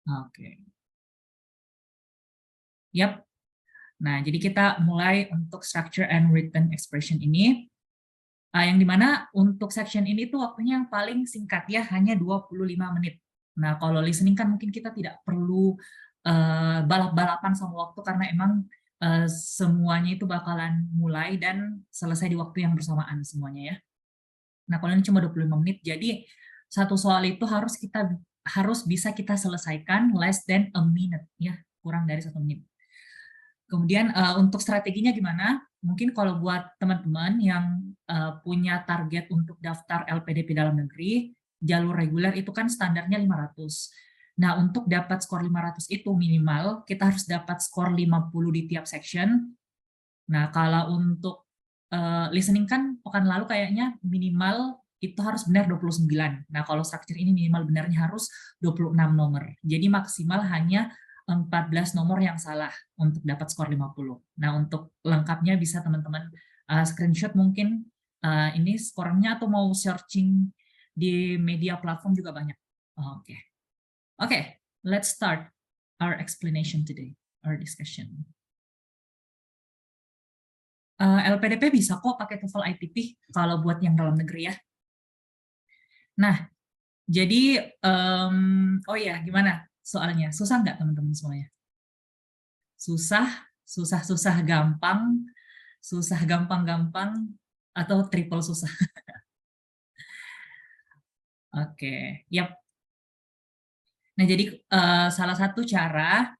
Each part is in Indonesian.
Oke. Yap. Nah, jadi kita mulai untuk structure and written expression ini, yang dimana untuk section ini tuh waktunya yang paling singkat ya, hanya 25 menit. Nah, kalau listening kan mungkin kita tidak perlu balap-balapan sama waktu karena emang semuanya itu bakalan mulai dan selesai di waktu yang bersamaan semuanya ya. Nah, kalau ini cuma 25 menit, jadi satu soal itu harus bisa kita selesaikan less than a minute ya, kurang dari 1 menit. Kemudian untuk strateginya gimana? Mungkin kalau buat teman-teman yang punya target untuk daftar LPDP dalam negeri, jalur reguler itu kan standarnya 500. Nah, untuk dapat skor 500 itu minimal, kita harus dapat skor 50 di tiap section. Nah, kalau untuk listening kan pekan lalu kayaknya minimal itu harus benar 29. Nah, kalau structure ini minimal benarnya harus 26 nomor. Jadi maksimal hanya 14 nomor yang salah untuk dapat skor 50. Nah, untuk lengkapnya bisa teman-teman screenshot mungkin ini skornya atau mau searching di media platform juga banyak. Oke. Oke, let's start our explanation today, our discussion. LPDP bisa kok pakai TOEFL ITP kalau buat yang dalam negeri ya. Nah, jadi oh ya, gimana soalnya? Susah nggak teman-teman semuanya? Susah, gampang, atau triple susah? Oke, yap. Nah, jadi salah satu cara,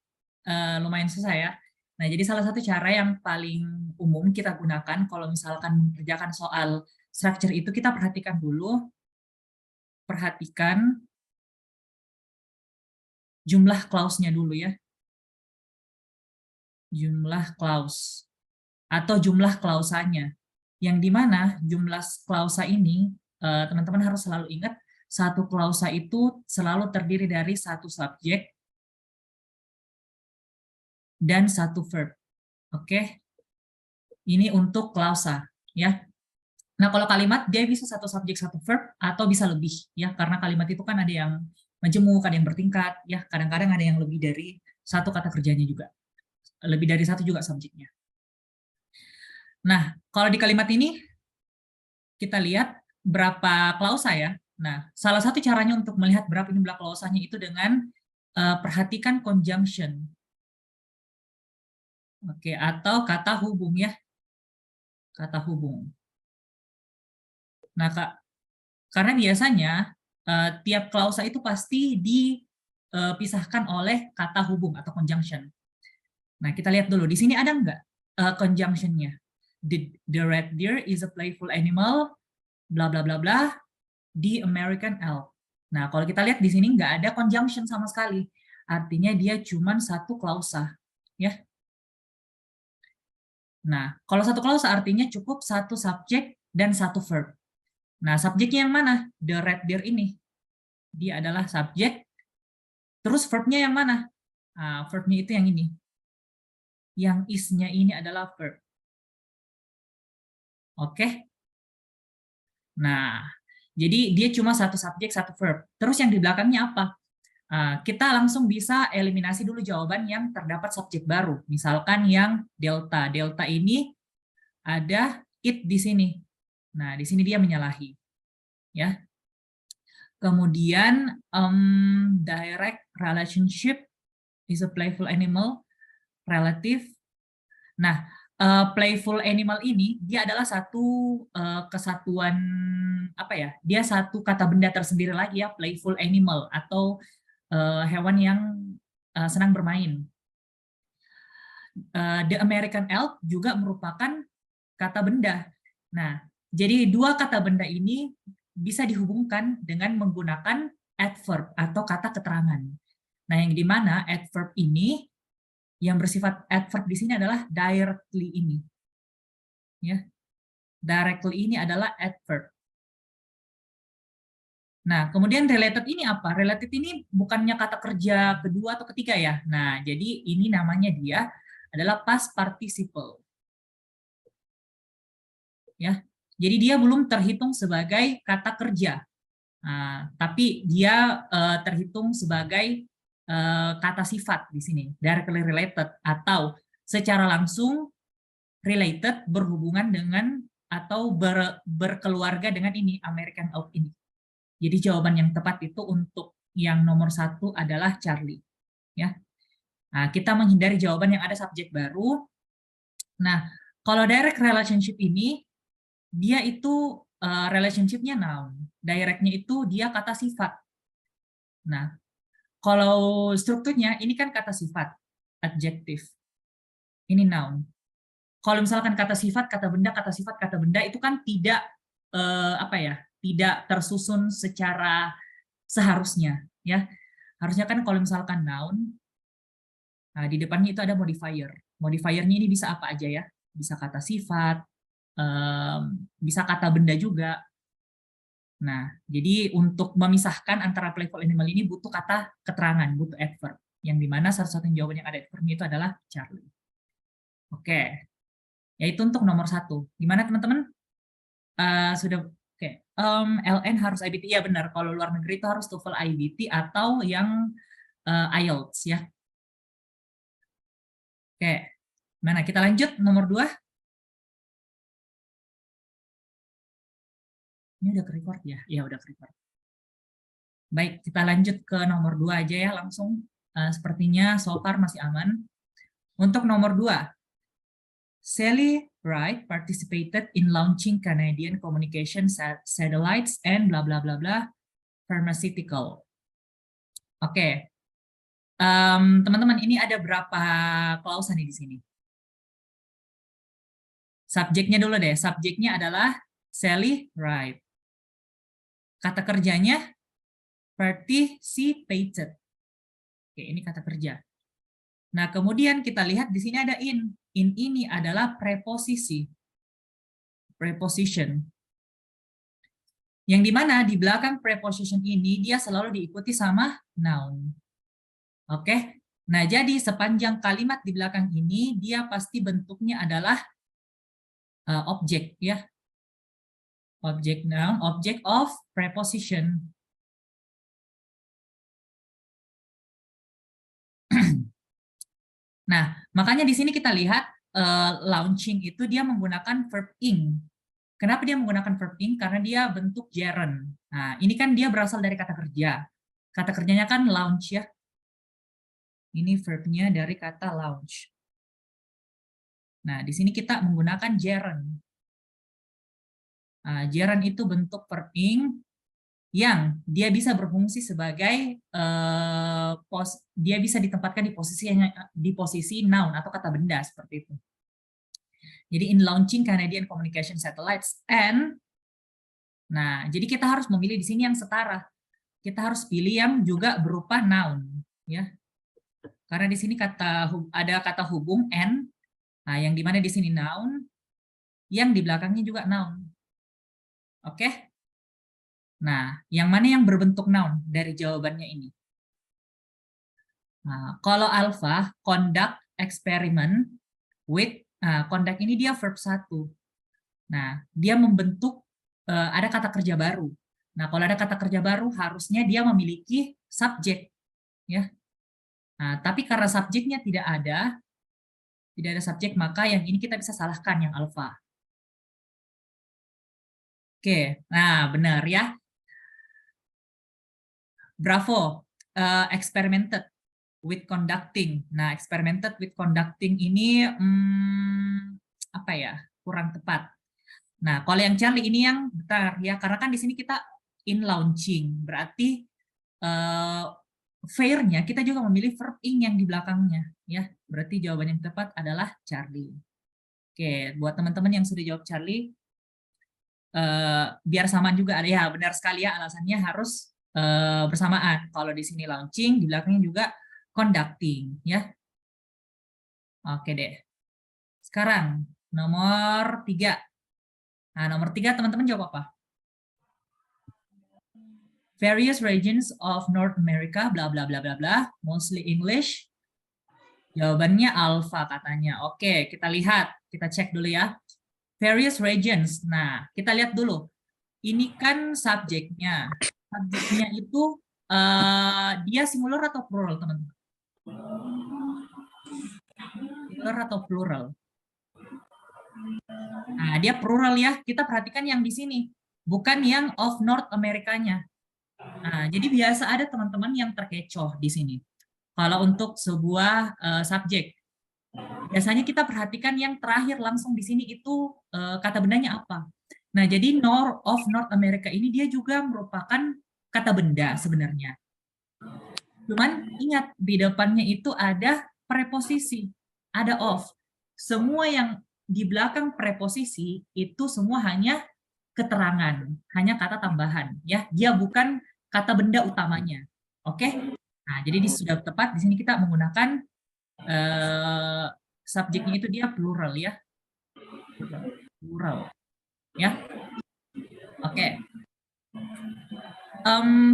lumayan susah ya. Nah, jadi salah satu cara yang paling umum kita gunakan kalau misalkan mengerjakan soal structure itu, kita perhatikan jumlah clause-nya dulu ya. Jumlah clause atau jumlah klausanya. Yang dimana jumlah klausa ini, teman-teman harus selalu ingat, satu klausa itu selalu terdiri dari satu subjek dan satu verb. Oke? Ini untuk klausa, ya. Nah, kalau kalimat dia bisa satu subjek, satu verb, atau bisa lebih, ya. Karena kalimat itu kan ada yang majemuk, ada yang bertingkat, ya. Kadang-kadang ada yang lebih dari satu kata kerjanya juga. Lebih dari satu juga subjeknya. Nah, kalau di kalimat ini, kita lihat berapa klausa ya. Nah, salah satu caranya untuk melihat berapa jumlah klausanya itu dengan perhatikan conjunction. Oke, atau kata hubung ya. Kata hubung. Nah, karena biasanya tiap klausa itu pasti dipisahkan oleh kata hubung atau conjunction. Nah, kita lihat dulu. Di sini ada nggak conjunction-nya? The red deer is a playful animal, bla bla bla bla, the American elk. Nah, kalau kita lihat di sini nggak ada conjunction sama sekali. Artinya dia cuma satu klausa. Ya. Nah, kalau satu klausa artinya cukup satu subjek dan satu verb. Nah, subjeknya yang mana? The red deer ini. Dia adalah subjek. Terus verbnya yang mana? Nah, verbnya itu yang ini. Yang is-nya ini adalah verb. Oke? Nah, jadi dia cuma satu subjek, satu verb. Terus yang di belakangnya apa? Kita langsung bisa eliminasi dulu jawaban yang terdapat subjek baru. Misalkan yang delta. Delta ini ada it di sini. Nah, di sini dia menyalahi. Ya. Kemudian direct relationship is a playful animal, relative. Nah, playful animal ini dia adalah satu kesatuan apa ya? Dia satu kata benda tersendiri lagi ya, playful animal atau hewan yang senang bermain. The American elk juga merupakan kata benda. Nah, jadi dua kata benda ini bisa dihubungkan dengan menggunakan adverb atau kata keterangan. Nah, yang dimana adverb ini yang bersifat adverb di sini adalah directly ini. Ya. Directly ini adalah adverb. Nah, kemudian related ini apa? Related ini bukannya kata kerja kedua atau ketiga ya. Nah, jadi ini namanya dia adalah past participle. Ya. Jadi dia belum terhitung sebagai kata kerja. Nah, tapi dia terhitung sebagai kata sifat di sini, directly related, atau secara langsung related, berhubungan dengan atau berkeluarga dengan ini, American Oak ini. Jadi jawaban yang tepat itu untuk yang nomor 1 adalah Charlie. Ya. Nah, kita menghindari jawaban yang ada subjek baru. Nah, kalau direct relationship ini, dia itu relationship-nya noun. Direct-nya itu dia kata sifat. Nah, kalau strukturnya ini kan kata sifat, adjektif. Ini noun. Kalau misalkan kata sifat, kata benda, kata sifat, kata benda itu kan tidak tidak tersusun secara seharusnya, ya. Harusnya kan kalau misalkan noun, nah, di depannya itu ada modifier. Modifiernya ini bisa apa aja ya? Bisa kata sifat, bisa kata benda juga. Nah, jadi untuk memisahkan antara playful animal ini butuh kata keterangan, butuh adverb. Yang dimana satu-satunya jawaban yang ada adverbnya itu adalah Charlie. Oke, yaitu untuk nomor 1. Gimana teman-teman? Sudah oke. LN harus IBT, ya benar. Kalau luar negeri itu harus TOEFL IBT atau yang IELTS ya. Oke, mana kita lanjut nomor 2. Ini udah ke-record ya? Ya udah ke-record. Baik, kita lanjut ke nomor 2 aja ya langsung. Sepertinya so far masih aman. Untuk nomor 2, Sally Wright participated in launching Canadian communication satellites and bla bla bla bla pharmaceutical. Oke, teman-teman, ini ada berapa klausa nih di sini? Subjeknya dulu deh. Subjeknya adalah Sally Wright. Kata kerjanya participated. Oke, ini kata kerja. Nah, kemudian kita lihat di sini ada in. In ini adalah preposisi. Preposition. Yang dimana di belakang preposition ini dia selalu diikuti sama noun. Oke. Nah, jadi sepanjang kalimat di belakang ini dia pasti bentuknya adalah objek ya. Objek noun, object of preposition. Nah, makanya di sini kita lihat launching itu dia menggunakan verb ing. Kenapa dia menggunakan verb ing? Karena dia bentuk gerund. Nah, ini kan dia berasal dari kata kerja. Kata kerjanya kan launch ya. Ini verbnya dari kata launch. Nah, di sini kita menggunakan gerund. Nah, gerund itu bentuk verb ing yang dia bisa berfungsi sebagai dia bisa ditempatkan di posisi noun atau kata benda seperti itu. Jadi in launching Canadian communication satellites and, nah jadi kita harus memilih di sini yang setara. Kita harus pilih yang juga berupa noun, ya. Karena di sini ada kata hubung and, nah yang dimana di sini noun, yang di belakangnya juga noun. Oke? Nah, yang mana yang berbentuk noun dari jawabannya ini? Nah, kalau alpha, conduct experiment with, conduct ini dia verb 1. Nah, dia membentuk, ada kata kerja baru. Nah, kalau ada kata kerja baru, harusnya dia memiliki subjek. Ya. Nah, tapi karena subjeknya tidak ada subjek, maka yang ini kita bisa salahkan, yang alpha. Oke, nah benar ya. Bravo, experimented with conducting. Nah, experimented with conducting ini apa ya? Kurang tepat. Nah, kalau yang Charlie ini yang benar ya, karena kan di sini kita in launching, berarti fair-nya kita juga memilih verb ing yang di belakangnya ya. Berarti jawaban yang tepat adalah Charlie. Oke, buat teman-teman yang sudah jawab Charlie, biar samaan juga ada ya, benar sekali ya, alasannya harus bersamaan. Kalau di sini launching, di belakangnya juga conducting ya. Oke deh. Sekarang nomor 3. Nah, nomor 3 teman-teman jawab apa? Various regions of North America, bla bla bla bla bla, mostly English. Jawabannya alpha katanya. Oke, kita lihat, kita cek dulu ya. Various regions. Nah, kita lihat dulu. Ini kan subjeknya. Subjeknya itu dia singular atau plural, teman-teman? Singular atau plural? Nah, dia plural ya. Kita perhatikan yang di sini, bukan yang of North Amerikanya. Nah, jadi biasa ada teman-teman yang terkecoh di sini. Kalau untuk sebuah subjek, biasanya kita perhatikan yang terakhir langsung di sini itu kata bendanya apa. Nah, jadi North of North America ini dia juga merupakan kata benda sebenarnya. Cuman ingat, di depannya itu ada preposisi, ada of. Semua yang di belakang preposisi itu semua hanya keterangan, hanya kata tambahan, ya. Dia bukan kata benda utamanya. Oke? Nah, jadi sudah tepat di sini kita menggunakan subjeknya itu dia plural ya. Plural. Ya. Oke.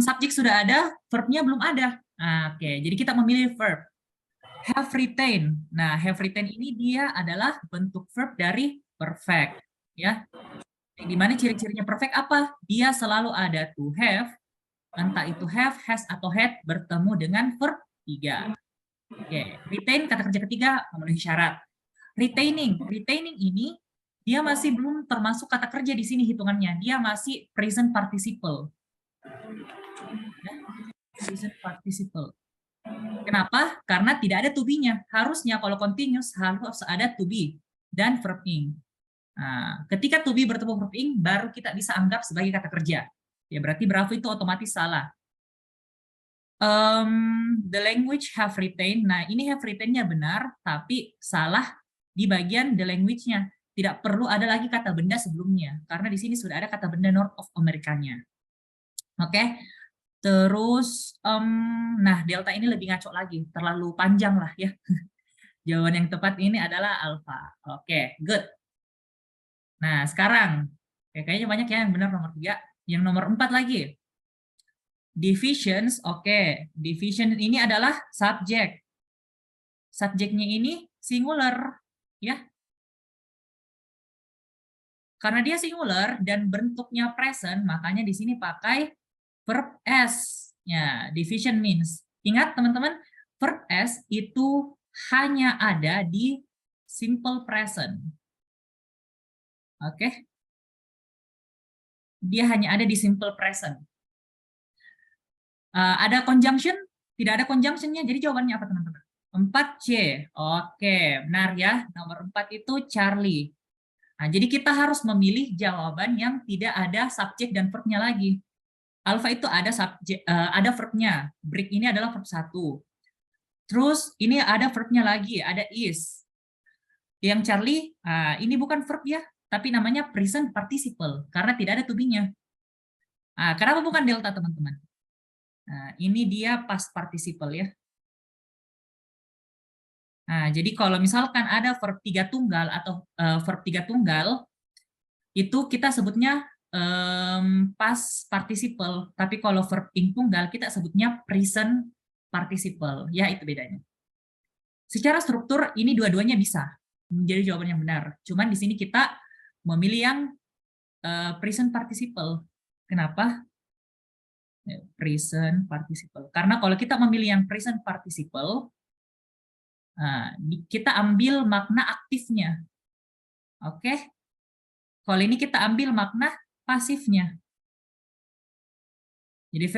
Subjek sudah ada, verbnya belum ada. Nah, oke, jadi kita memilih verb. Have retained. Nah, have retained ini dia adalah bentuk verb dari perfect, ya. Di mana ciri-cirinya perfect apa? Dia selalu ada to have, entah itu have, has atau had bertemu dengan verb 3. Oke, retain kata kerja ketiga memenuhi syarat. Retaining ini dia masih belum termasuk kata kerja di sini hitungannya. Dia masih present participle. Ya, present participle. Kenapa? Karena tidak ada to be-nya. Harusnya kalau continuous harus ada to be dan verb ing. Nah, ketika to be bertemu verb ing, baru kita bisa anggap sebagai kata kerja. Ya, berarti Bravo itu otomatis salah. The language have retained. Nah, ini have retained-nya benar, tapi salah di bagian the language-nya. Tidak perlu ada lagi kata benda sebelumnya, karena di sini sudah ada kata benda North of America-nya. Oke. Terus, nah delta ini lebih ngaco lagi, terlalu panjang lah ya. Jawaban yang tepat ini adalah alpha. Oke, good. Nah, sekarang, kayaknya banyak ya yang benar nomor 3. Yang nomor 4 lagi. Divisions, oke. Division ini adalah subjek. Subjeknya ini singular, ya. Karena dia singular dan bentuknya present, makanya di sini pakai verb s. Ya, division means. Ingat teman-teman, verb s itu hanya ada di simple present. Oke. Dia hanya ada di simple present. Ada conjunction? Tidak ada conjunction-nya. Jadi jawabannya apa teman-teman? 4C. Oke, benar ya. Nomor 4 itu Charlie. Nah, jadi kita harus memilih jawaban yang tidak ada subjek dan verb-nya lagi. Alpha itu ada subjek, ada verb-nya. Break ini adalah verb 1. Terus ini ada verb-nya lagi, ada is. Yang Charlie, ini bukan verb ya, tapi namanya present participle karena tidak ada to be-nya. Kenapa bukan delta teman-teman? Nah, ini dia past participle ya. Nah, jadi kalau misalkan ada verb 3 tunggal atau verb 3 tunggal, itu kita sebutnya past participle, tapi kalau verb ing tunggal kita sebutnya present participle. Ya, itu bedanya. Secara struktur ini dua-duanya bisa menjadi jawaban yang benar. Cuman di sini kita memilih yang present participle. Kenapa? Present participle. Karena kalau kita memilih yang present participle, kita ambil makna aktifnya. Oke? Kalau ini kita ambil makna pasifnya. Jadi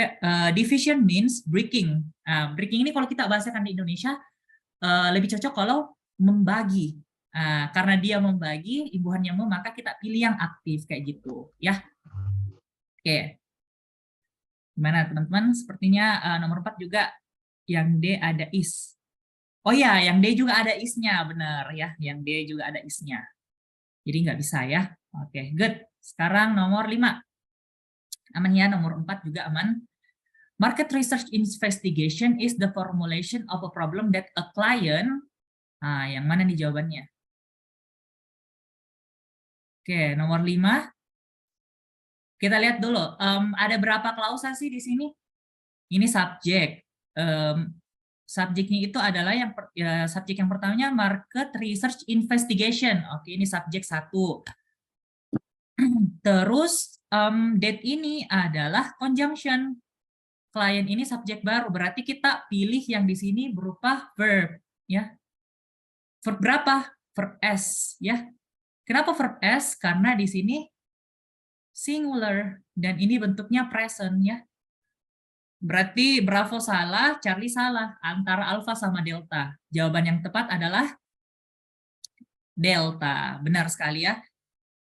division means breaking. Breaking ini kalau kita bahasakan di Indonesia lebih cocok kalau membagi. Karena dia membagi, imbuhannya maka kita pilih yang aktif kayak gitu, ya. Oke. Gimana teman-teman? Sepertinya nomor 4 juga yang D ada is. Oh ya, yang D juga ada isnya, benar ya. Yang D juga ada isnya. Jadi nggak bisa ya. Oke, good. Sekarang nomor 5. Aman ya, nomor 4 juga aman. Market research investigation is the formulation of a problem that a client, yang mana nih jawabannya? Oke, nomor 5. Kita lihat dulu, ada berapa klausa sih di sini? Ini subjek. Subjeknya itu adalah subjek yang pertamanya market research investigation. Oke, ini subjek 1. Terus date ini adalah conjunction. klien ini subjek baru, berarti kita pilih yang di sini berupa verb, ya. Verb berapa? Verb S, ya. Kenapa verb S? Karena di sini singular dan ini bentuknya present, ya. Berarti Bravo salah, Charlie salah, antara alpha sama delta. Jawaban yang tepat adalah delta. Benar sekali ya.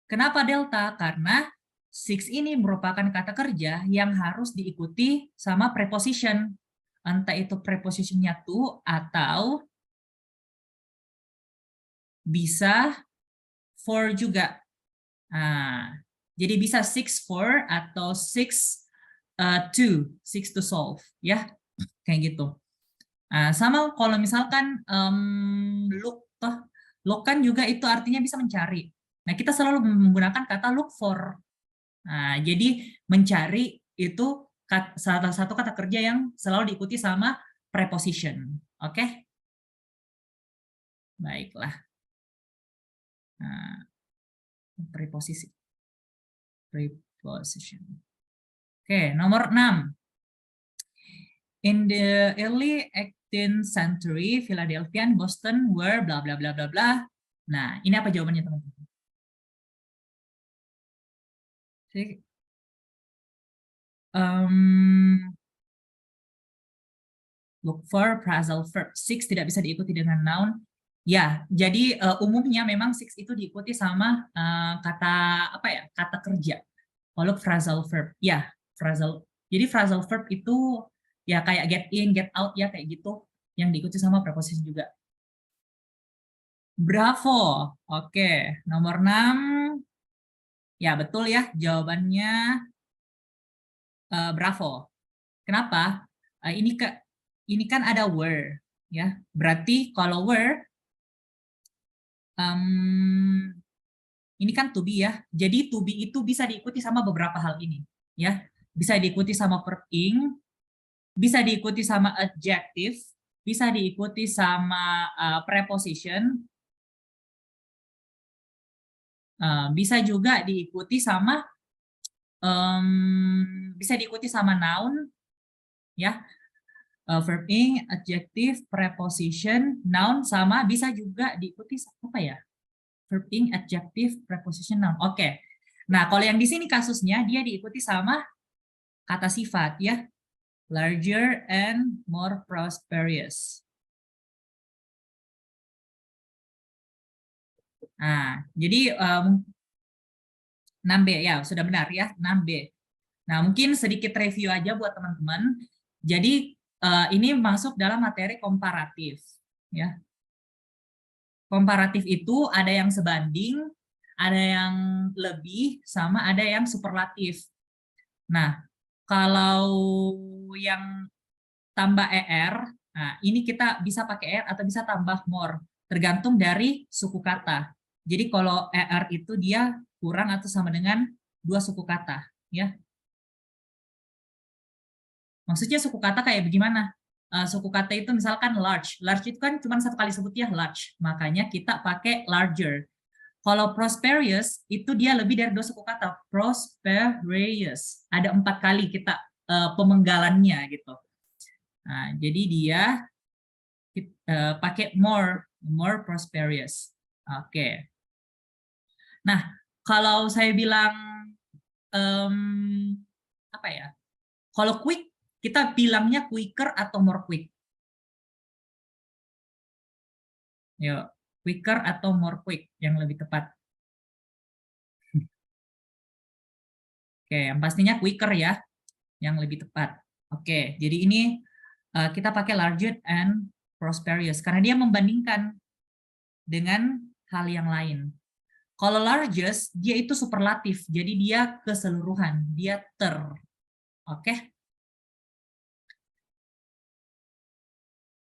Kenapa delta? Karena six ini merupakan kata kerja yang harus diikuti sama preposition. Entah itu prepositionnya to atau bisa for juga. Nah, jadi bisa six for atau six to solve, ya kayak gitu. Nah, sama kalau misalkan look kan juga itu artinya bisa mencari. Nah, kita selalu menggunakan kata look for. Nah, jadi mencari itu salah satu kata kerja yang selalu diikuti sama preposition. Oke? Baiklah. Nah, preposition. Oke, nomor 6. In the early 18th century, Philadelphia and Boston were bla bla bla bla bla. Nah, ini apa jawabannya teman-teman? Look for phrasal verb. Six tidak bisa diikuti dengan noun. Ya, jadi umumnya memang six itu diikuti sama kata apa ya? Kata kerja. Kalau phrasal verb, ya phrasal. Jadi phrasal verb itu ya kayak get in, get out ya kayak gitu, yang diikuti sama preposition juga. Bravo. Oke, nomor 6. Ya, betul ya jawabannya bravo. Kenapa? Ini kan ada were ya. Berarti kalau were ini kan to be ya. Jadi to be itu bisa diikuti sama beberapa hal ini ya. Bisa diikuti sama verb ing, bisa diikuti sama adjective, bisa diikuti sama preposition, bisa juga diikuti sama noun ya. Verb ing, adjective, preposition, noun sama bisa juga diikuti apa ya? Verb ing, adjective, preposition, noun. Oke. Nah, kalau yang di sini kasusnya dia diikuti sama kata sifat ya. Larger and more prosperous. Nah, jadi 6B ya, sudah benar ya, 6B. Nah, mungkin sedikit review aja buat teman-teman. Jadi ini masuk dalam materi komparatif ya. Komparatif itu ada yang sebanding, ada yang lebih, sama ada yang superlatif. Nah, kalau yang tambah ER, nah ini kita bisa pakai ER atau bisa tambah more, tergantung dari suku kata. Jadi kalau ER itu dia kurang atau sama dengan 2 suku kata. Ya. Maksudnya suku kata kayak bagaimana? Suku kata itu misalkan large. Large itu kan cuma satu kali sebut ya large. Makanya kita pakai larger. Kalau prosperous itu dia lebih dari 2 suku kata. Prosperous. Ada 4 kali kita pemenggalannya gitu. Nah, jadi dia pakai more prosperous. Oke. Nah, kalau saya bilang apa ya? Kalau quick, kita bilangnya quicker atau more quick? Yuk, quicker atau more quick yang lebih tepat? Oke, yang pastinya quicker ya, yang lebih tepat. Oke, jadi ini kita pakai larger and prosperous karena dia membandingkan dengan hal yang lain. Kalau largest, dia itu superlatif, jadi dia keseluruhan, dia Oke.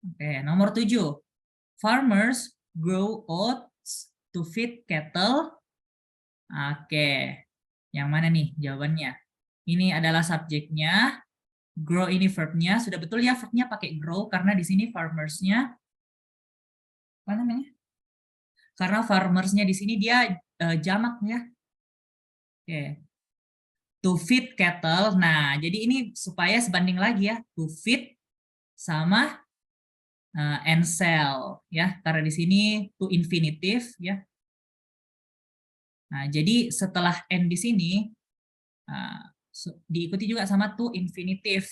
Oke, nomor 7. Farmers grow oats to feed cattle. Oke, yang mana nih jawabannya? Ini adalah subjeknya, grow ini verbnya. Sudah betul ya verbnya pakai grow karena di sini farmersnya apa namanya? Karena farmersnya di sini dia jamak ya. Oke. To feed cattle. Nah, jadi ini supaya sebanding lagi ya, to feed sama and sell ya, karena di sini to infinitive ya. Nah, jadi setelah and di sini diikuti juga sama to infinitive.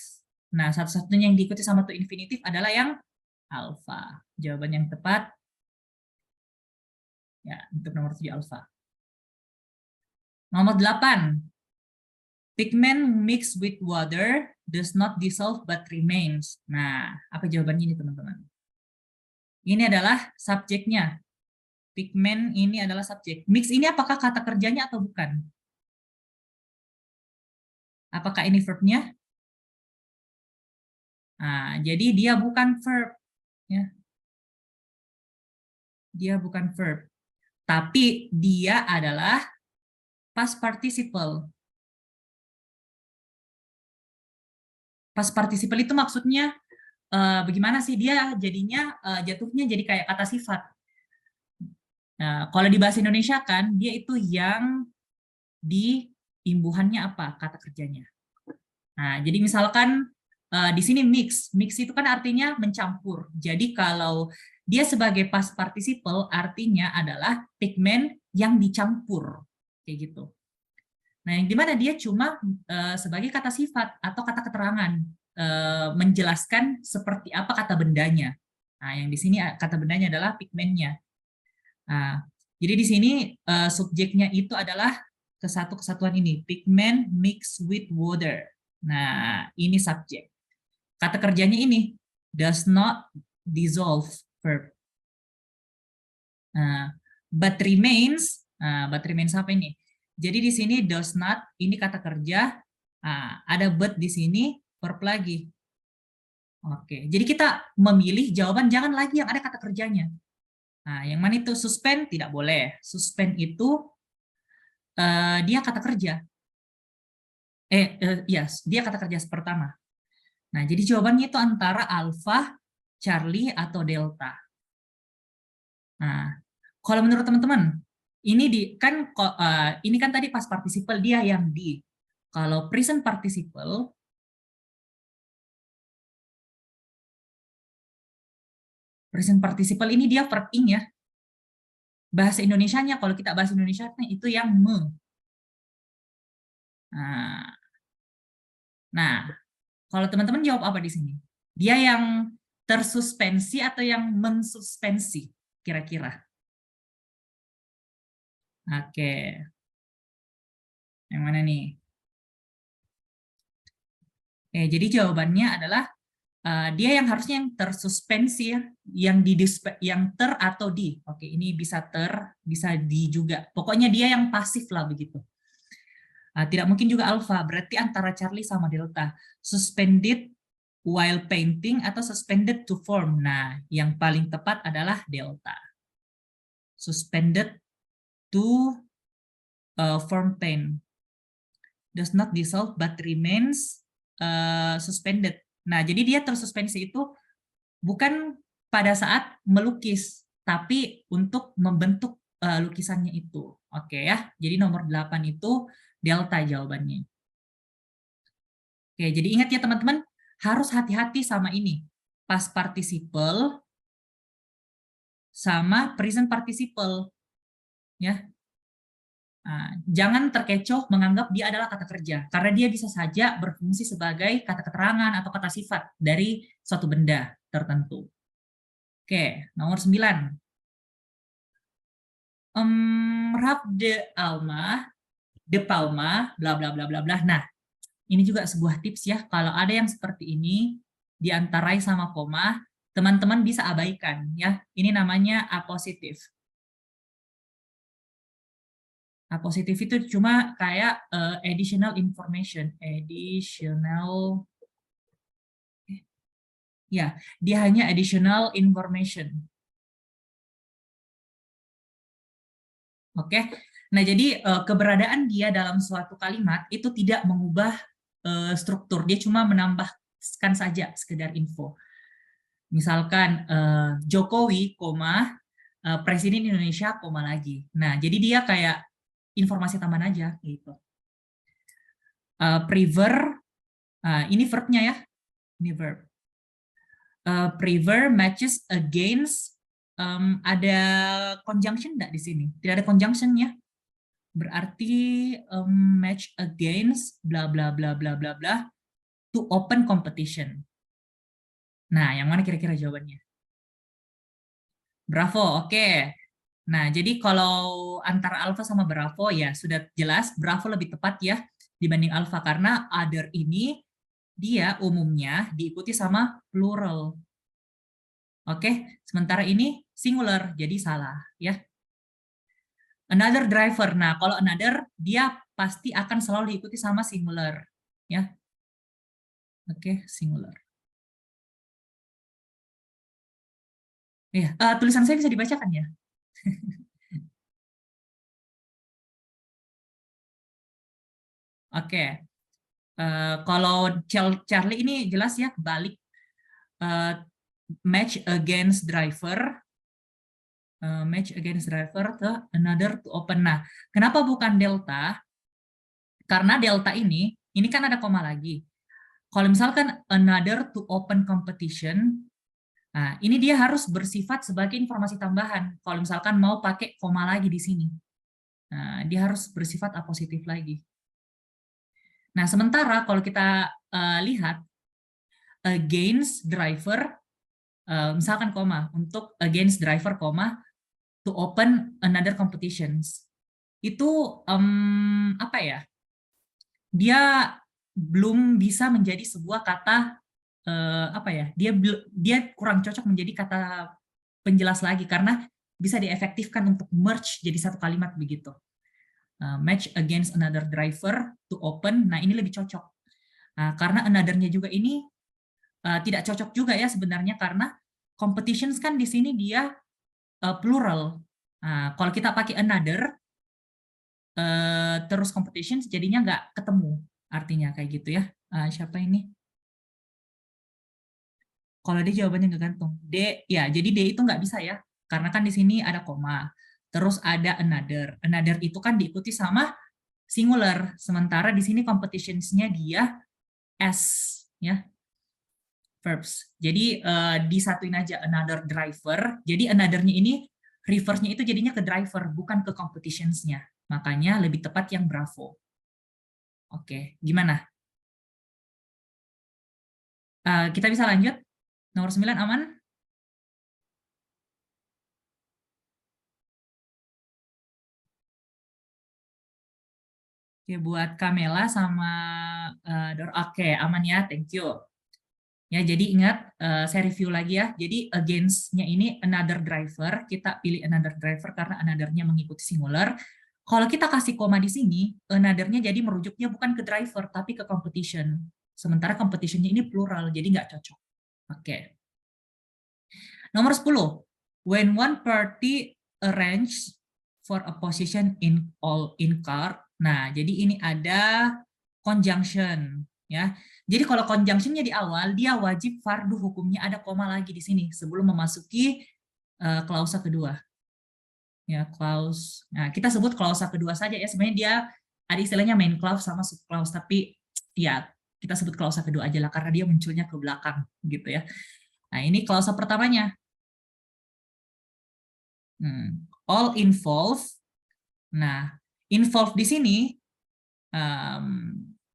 Nah, satu-satunya yang diikuti sama to infinitive adalah yang alpha. Jawaban yang tepat ya untuk nomor 7 alpha. Nomor 8. Pigment mixed with water does not dissolve but remains. Nah, apa jawabannya ini teman-teman? Ini adalah subjeknya. Pigment ini adalah subjek. Mix ini apakah kata kerjanya atau bukan? Apakah ini verbnya? Nah, jadi dia bukan verb. Ya. Dia bukan verb. Tapi dia adalah past participle. Past participle itu maksudnya bagaimana sih dia jadinya jatuhnya jadi kayak kata sifat. Nah, kalau di bahasa Indonesia kan dia itu yang di imbuhannya apa kata kerjanya. Nah, jadi misalkan di sini mix itu kan artinya mencampur. Jadi kalau dia sebagai past participle artinya adalah pigment yang dicampur kayak gitu. Nah, yang dimana dia cuma sebagai kata sifat atau kata keterangan menjelaskan seperti apa kata bendanya. Nah, yang di sini kata bendanya adalah pigmentnya. Nah, jadi di sini subjeknya itu adalah kesatuan ini, pigment mixed with water. Nah, ini subjek. Kata kerjanya ini does not dissolve verb. Nah, but remains apa ini? Jadi di sini does not ini kata kerja, ada but di sini verb lagi. Oke, jadi kita memilih jawaban jangan lagi yang ada kata kerjanya. Nah, yang mana itu suspend tidak boleh. Suspend itu dia kata kerja. Yes, dia kata kerja pertama. Nah, jadi jawabannya itu antara alpha, Charlie, atau delta. Nah, kalau menurut teman-teman, ini kan tadi past participle dia yang di. Kalau present participle, ini dia verb ing ya. Bahasa Indonesianya kalau kita bahasa Indonesia itu yang me. Nah, kalau teman-teman jawab apa di sini? Dia yang tersuspensi atau yang mensuspensi kira-kira? Oke. Yang mana nih? Jadi jawabannya adalah dia yang harusnya yang tersuspensi ya, yang ter atau di. Oke, ini bisa bisa di juga. Pokoknya dia yang pasif lah begitu. Tidak mungkin juga alpha, berarti antara Charlie sama delta. Suspended while painting atau suspended to form. Nah, yang paling tepat adalah delta. Suspended to form paint. Does not dissolve but remains suspended. Nah, jadi dia tersuspensi itu bukan pada saat melukis, tapi untuk membentuk lukisannya itu. Oke ya, jadi nomor 8 itu delta jawabannya. Oke, jadi ingat ya teman-teman, harus hati-hati sama ini. Past participle sama present participle. Ya, jangan terkecoh menganggap dia adalah kata kerja, karena dia bisa saja berfungsi sebagai kata keterangan atau kata sifat dari suatu benda tertentu. Oke, nomor 9. Rab de palma, bla bla bla bla bla. Nah, ini juga sebuah tips ya, kalau ada yang seperti ini, diantarai sama koma, teman-teman bisa abaikan ya. Ini namanya apositif. Positif itu cuma kayak additional information, ya, dia hanya additional information. Oke, nah jadi keberadaan dia dalam suatu kalimat itu tidak mengubah struktur, dia cuma menambahkan saja sekedar info. Misalkan Jokowi, Presiden Indonesia, lagi. Nah, jadi dia kayak informasi tambahan aja gitu. Prefer, ini verbnya ya, ini verb. Prefer matches against, ada conjunction nggak di sini? Tidak ada conjunction ya. Berarti match against bla bla bla bla bla bla to open competition. Nah, yang mana kira-kira jawabannya? Bravo, oke. Nah, jadi kalau antara alpha sama bravo ya sudah jelas bravo lebih tepat ya dibanding alpha karena other ini dia umumnya diikuti sama plural. Oke, sementara ini singular jadi salah ya. Another driver. Nah, kalau another dia pasti akan selalu diikuti sama singular ya. Oke, singular. Ya, tulisan saya bisa dibacakan ya? Oke. Kalau Charlie ini jelas ya balik, match against driver, match against driver ke another to open. Nah, kenapa bukan delta? Karena delta ini kan ada koma lagi. Kalau misalkan another to open competition, nah ini dia harus bersifat sebagai informasi tambahan. Kalau misalkan mau pakai koma lagi di sini, nah dia harus bersifat apositif lagi. Nah, sementara kalau kita lihat against driver, misalkan koma untuk against driver koma to open another competitions itu apa ya, dia belum bisa menjadi sebuah kata, apa ya, dia kurang cocok menjadi kata penjelas lagi karena bisa diefektifkan untuk merge jadi satu kalimat begitu. Match against another driver to open, nah ini lebih cocok. Nah, karena another-nya juga ini tidak cocok juga ya sebenarnya karena competitions kan di sini dia plural. Nah, kalau kita pakai another terus competitions jadinya nggak ketemu artinya kayak gitu ya. Siapa ini? Kalau D jawabannya nggak gantung. D ya, jadi D itu nggak bisa ya karena kan di sini ada koma. Terus ada another. Another itu kan diikuti sama singular. Sementara di sini competitions-nya dia S ya. Verbs. Jadi disatuin aja another driver. Jadi another-nya ini reverse-nya itu jadinya ke driver, bukan ke competitions-nya. Makanya lebih tepat yang bravo. Oke, gimana? Kita bisa lanjut? Nomor 9 aman? Oke, buat Kamela sama Dor. Oke, aman ya, thank you. Ya, jadi ingat, saya review lagi ya. Jadi against-nya ini another driver, kita pilih another driver karena another-nya mengikuti singular. Kalau kita kasih koma di sini, another-nya jadi merujuknya bukan ke driver, tapi ke competition. Sementara competition-nya ini plural, jadi nggak cocok. Oke. Nomor 10. When one party arrange for a position in all in car. Nah, jadi ini ada conjunction ya. Jadi kalau conjunctionnya di awal, dia wajib fardu hukumnya ada koma lagi di sini sebelum memasuki klausa kedua. Ya, clause. Nah, kita sebut klausa kedua saja ya. Sebenarnya dia ada istilahnya main clause sama sub clause, tapi ya kita sebut klausa kedua aja lah karena dia munculnya ke belakang gitu ya. Nah, ini klausa pertamanya. All involve. Nah, involve di sini,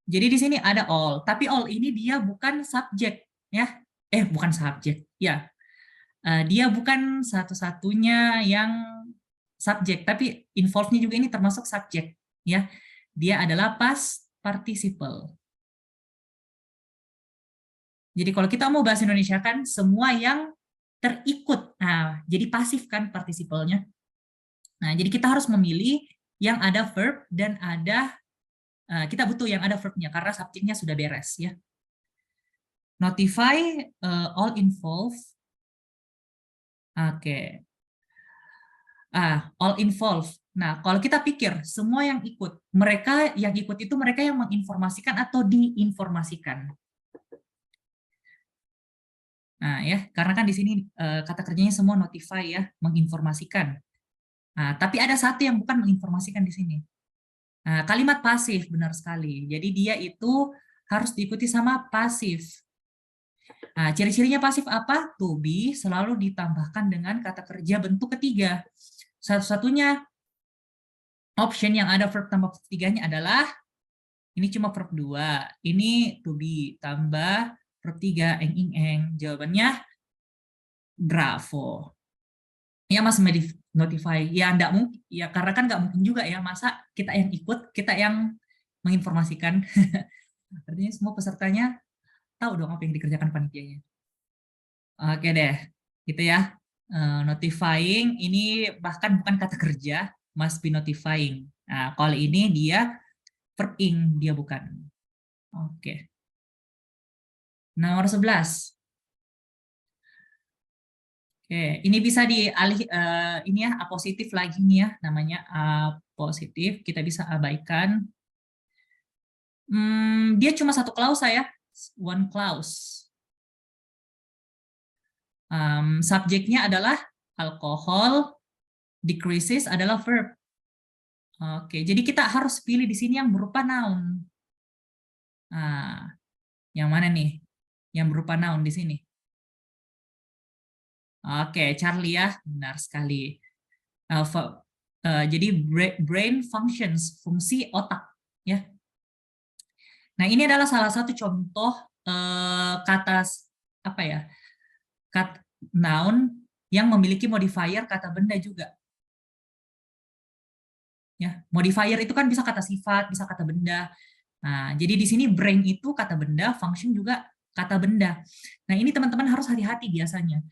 jadi di sini ada all, tapi all ini dia bukan subjek ya. Bukan subjek ya. Dia bukan satu-satunya yang subjek, tapi involve-nya juga ini termasuk subjek ya. Dia adalah past participle. Jadi kalau kita mau bahasa Indonesia kan semua yang terikut. Nah, jadi pasif kan partisipalnya. Nah, jadi kita harus memilih yang ada verb dan ada, kita butuh yang ada verbnya karena subjeknya sudah beres ya. Notify all involved. Oke. All involved. Nah, kalau kita pikir semua yang ikut, mereka yang ikut itu mereka yang menginformasikan atau diinformasikan. Nah, ya, karena kan di sini kata kerjanya semua notify ya, menginformasikan. Nah, tapi ada satu yang bukan menginformasikan di sini. Nah, kalimat pasif benar sekali. Jadi dia itu harus diikuti sama pasif. Nah, ciri-cirinya pasif apa? To be selalu ditambahkan dengan kata kerja bentuk ketiga. Satu-satunya option yang ada verb tambah ketiganya adalah ini cuma verb 2. Ini to be tambah verb 3 eng. Jawabannya bravo. Ya Mas notify. Ya enggak mungkin. Ya karena kan nggak mungkin juga ya masa kita yang ikut, kita yang menginformasikan. Artinya semua pesertanya tahu dong apa yang dikerjakan panitianya. Oke deh. Gitu ya. Notifying ini bahkan bukan kata kerja, must be notifying. Nah, kalau ini dia verb ing, dia bukan. Oke. Nomor 11. Oke, ini bisa dialih ini ya positif lagi nih ya namanya positif, kita bisa abaikan. Dia cuma satu klausa ya, one clause. Subjeknya adalah alkohol, decreases adalah verb. Oke, jadi kita harus pilih di sini yang berupa noun. Nah, yang mana nih? Yang berupa noun di sini. Oke, Charlie ya, benar sekali. Jadi brain functions, fungsi otak ya. Nah, ini adalah salah satu contoh kata apa ya? Kata noun yang memiliki modifier kata benda juga. Ya, modifier itu kan bisa kata sifat, bisa kata benda. Nah, jadi di sini brain itu kata benda, function juga kata benda. Nah, ini teman-teman harus hati-hati biasanya.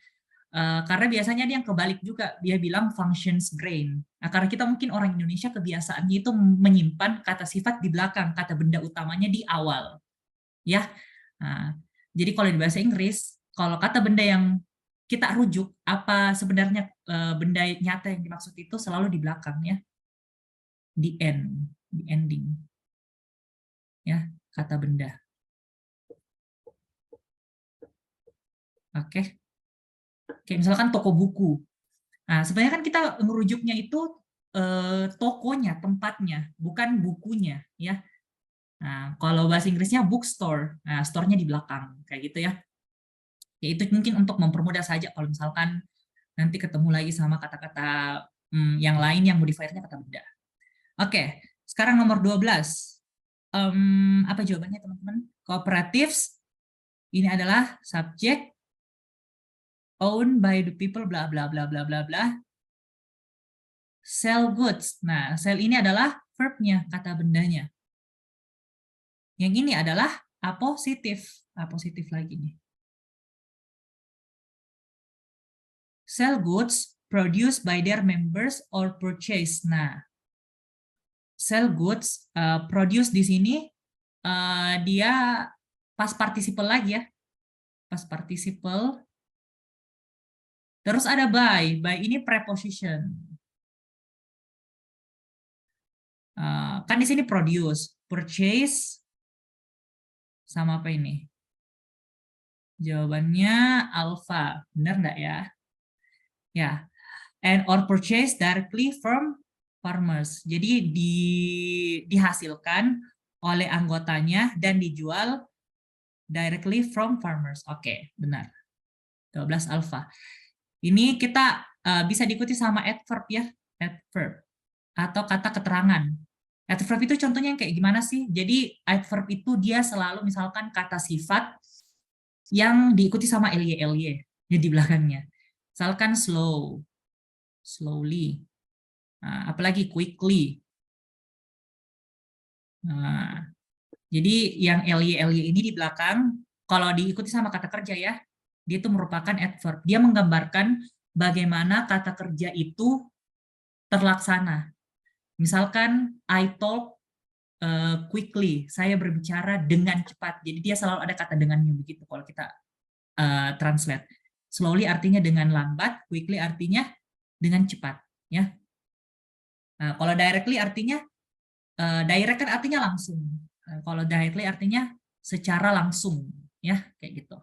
Karena biasanya dia yang kebalik juga, dia bilang functions brain. Nah, karena kita mungkin orang Indonesia kebiasaannya itu menyimpan kata sifat di belakang, kata benda utamanya di awal. Ya. Nah, jadi kalau di bahasa Inggris, kalau kata benda yang kita rujuk, apa sebenarnya benda nyata yang dimaksud itu selalu di belakang ya. Di end, di ending. Ya, kata benda. Oke. Kayak misalkan toko buku. Nah, sebenarnya kan kita merujuknya itu tokonya, tempatnya, bukan bukunya, ya. Nah, kalau bahasa Inggrisnya bookstore, nah store-nya di belakang, kayak gitu ya. Ya itu mungkin untuk mempermudah saja kalau misalkan nanti ketemu lagi sama kata-kata yang lain yang modifiernya kata benda. Oke, sekarang nomor 12. Apa jawabannya teman-teman? Cooperatives ini adalah subjek owned by the people bla bla bla bla bla bla. Sell goods. Nah, sell ini adalah verb-nya, kata bendanya. Yang ini adalah apositif. Apositif lagi nih. Sell goods produced by their members or purchase. Nah, sell goods produce di sini dia pas participle lagi ya. Pas participle. Terus ada by. By ini preposition. Kan di sini produce, purchase sama apa ini? Jawabannya alpha. Benar enggak ya? Ya. And or purchase directly from farmers. Jadi dihasilkan oleh anggotanya dan dijual directly from farmers. Oke, benar. 12 alpha. Ini kita bisa diikuti sama adverb ya, adverb atau kata keterangan. Adverb itu contohnya yang kayak gimana sih? Jadi adverb itu dia selalu misalkan kata sifat yang diikuti sama ly di belakangnya. Misalkan slow, slowly. Nah, apalagi quickly. Nah, jadi yang ly ini di belakang, kalau diikuti sama kata kerja ya, dia itu merupakan adverb. Dia menggambarkan bagaimana kata kerja itu terlaksana. Misalkan, I talk quickly, saya berbicara dengan cepat. Jadi dia selalu ada kata dengannya begitu kalau kita translate. Slowly artinya dengan lambat, quickly artinya dengan cepat. Ya. Nah, kalau directly artinya direct kan artinya langsung. Kalau directly artinya secara langsung, ya kayak gitu.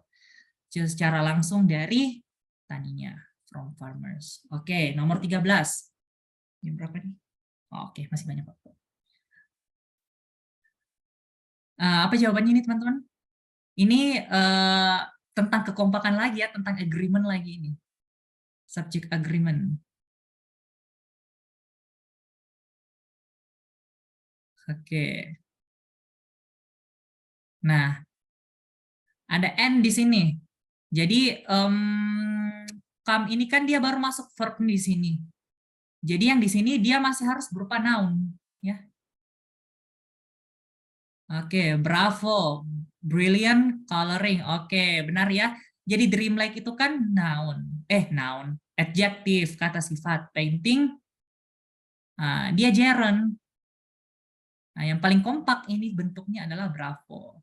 Secara langsung dari taninya, from farmers. Oke, nomor 13. Jam berapa nih? Oh, oke, masih banyak waktu. Apa jawabannya ini teman-teman? Ini tentang kekompakan lagi ya, tentang agreement lagi ini. Subject agreement. Oke. Nah, ada N di sini. Jadi, come ini kan dia baru masuk verb di sini. Jadi yang di sini dia masih harus berupa noun. Ya. Oke, bravo. Brilliant coloring. Oke, benar ya. Jadi dreamlike itu kan noun. Noun. Adjektif, kata sifat. Painting, dia gerund. Nah, yang paling kompak ini bentuknya adalah bravo.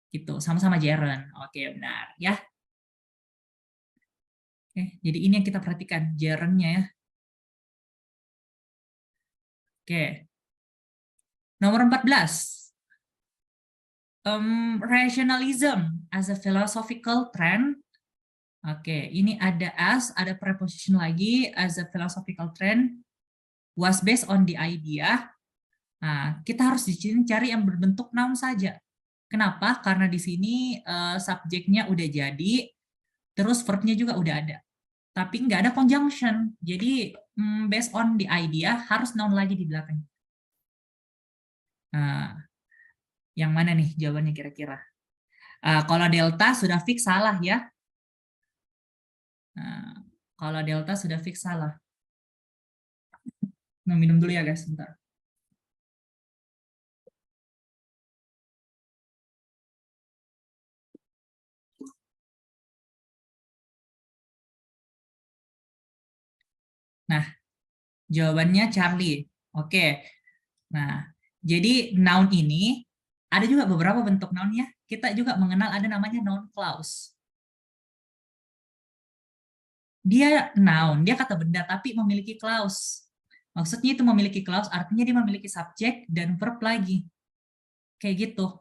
Gitu, sama-sama gerund. Oke, benar ya. Oke, jadi ini yang kita perhatikan, gerundnya ya. Oke. Nomor 14. Rationalism as a philosophical trend. Oke, ini ada as, ada preposition lagi, as a philosophical trend was based on the idea. Nah, kita harus di sini cari yang berbentuk noun saja. Kenapa? Karena di sini subjeknya udah jadi, terus verbnya juga udah ada. Tapi nggak ada conjunction. Jadi based on the idea harus noun lagi di belakang. Nah, yang mana nih jawabannya kira-kira? Kalau delta sudah fix salah ya. Nah, kalau delta sudah fix salah. Nah, minum dulu ya guys, sebentar. Nah, jawabannya Charlie. Oke. Nah, jadi noun ini ada juga beberapa bentuk nounnya. Kita juga mengenal ada namanya noun clause. Dia noun, dia kata benda tapi memiliki clause. Maksudnya itu memiliki clause artinya dia memiliki subjek dan verb lagi. Kayak gitu.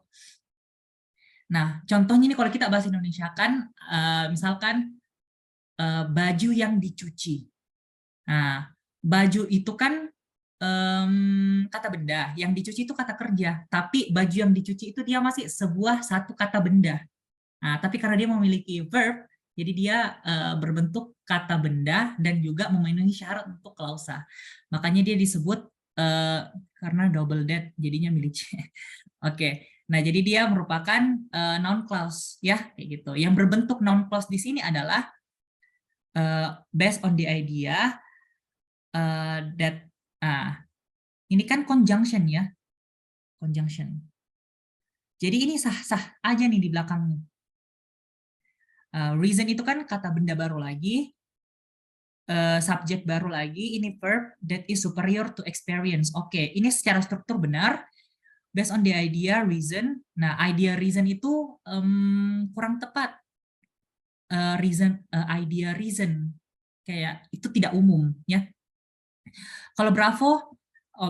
Nah, contohnya ini kalau kita bahasa Indonesia kan, misalkan baju yang dicuci. Nah, baju itu kan kata benda, yang dicuci itu kata kerja, tapi baju yang dicuci itu dia masih sebuah satu kata benda. Nah, tapi karena dia memiliki verb, jadi dia berbentuk kata benda dan juga memenuhi syarat untuk klausa. Makanya dia disebut karena double dead, jadinya milik C. Oke, nah jadi dia merupakan noun clause ya, kayak gitu. Yang berbentuk noun clause di sini adalah based on the idea that ini kan conjunction ya, conjunction. Jadi ini sah-sah aja nih di belakangnya. Reason itu kan kata benda baru lagi, subjek baru lagi, ini verb that is superior to experience. Oke, ini secara struktur benar. Based on the idea, reason. Nah, idea reason itu kurang tepat. Idea reason kayak itu tidak umum ya. Kalau Bravo,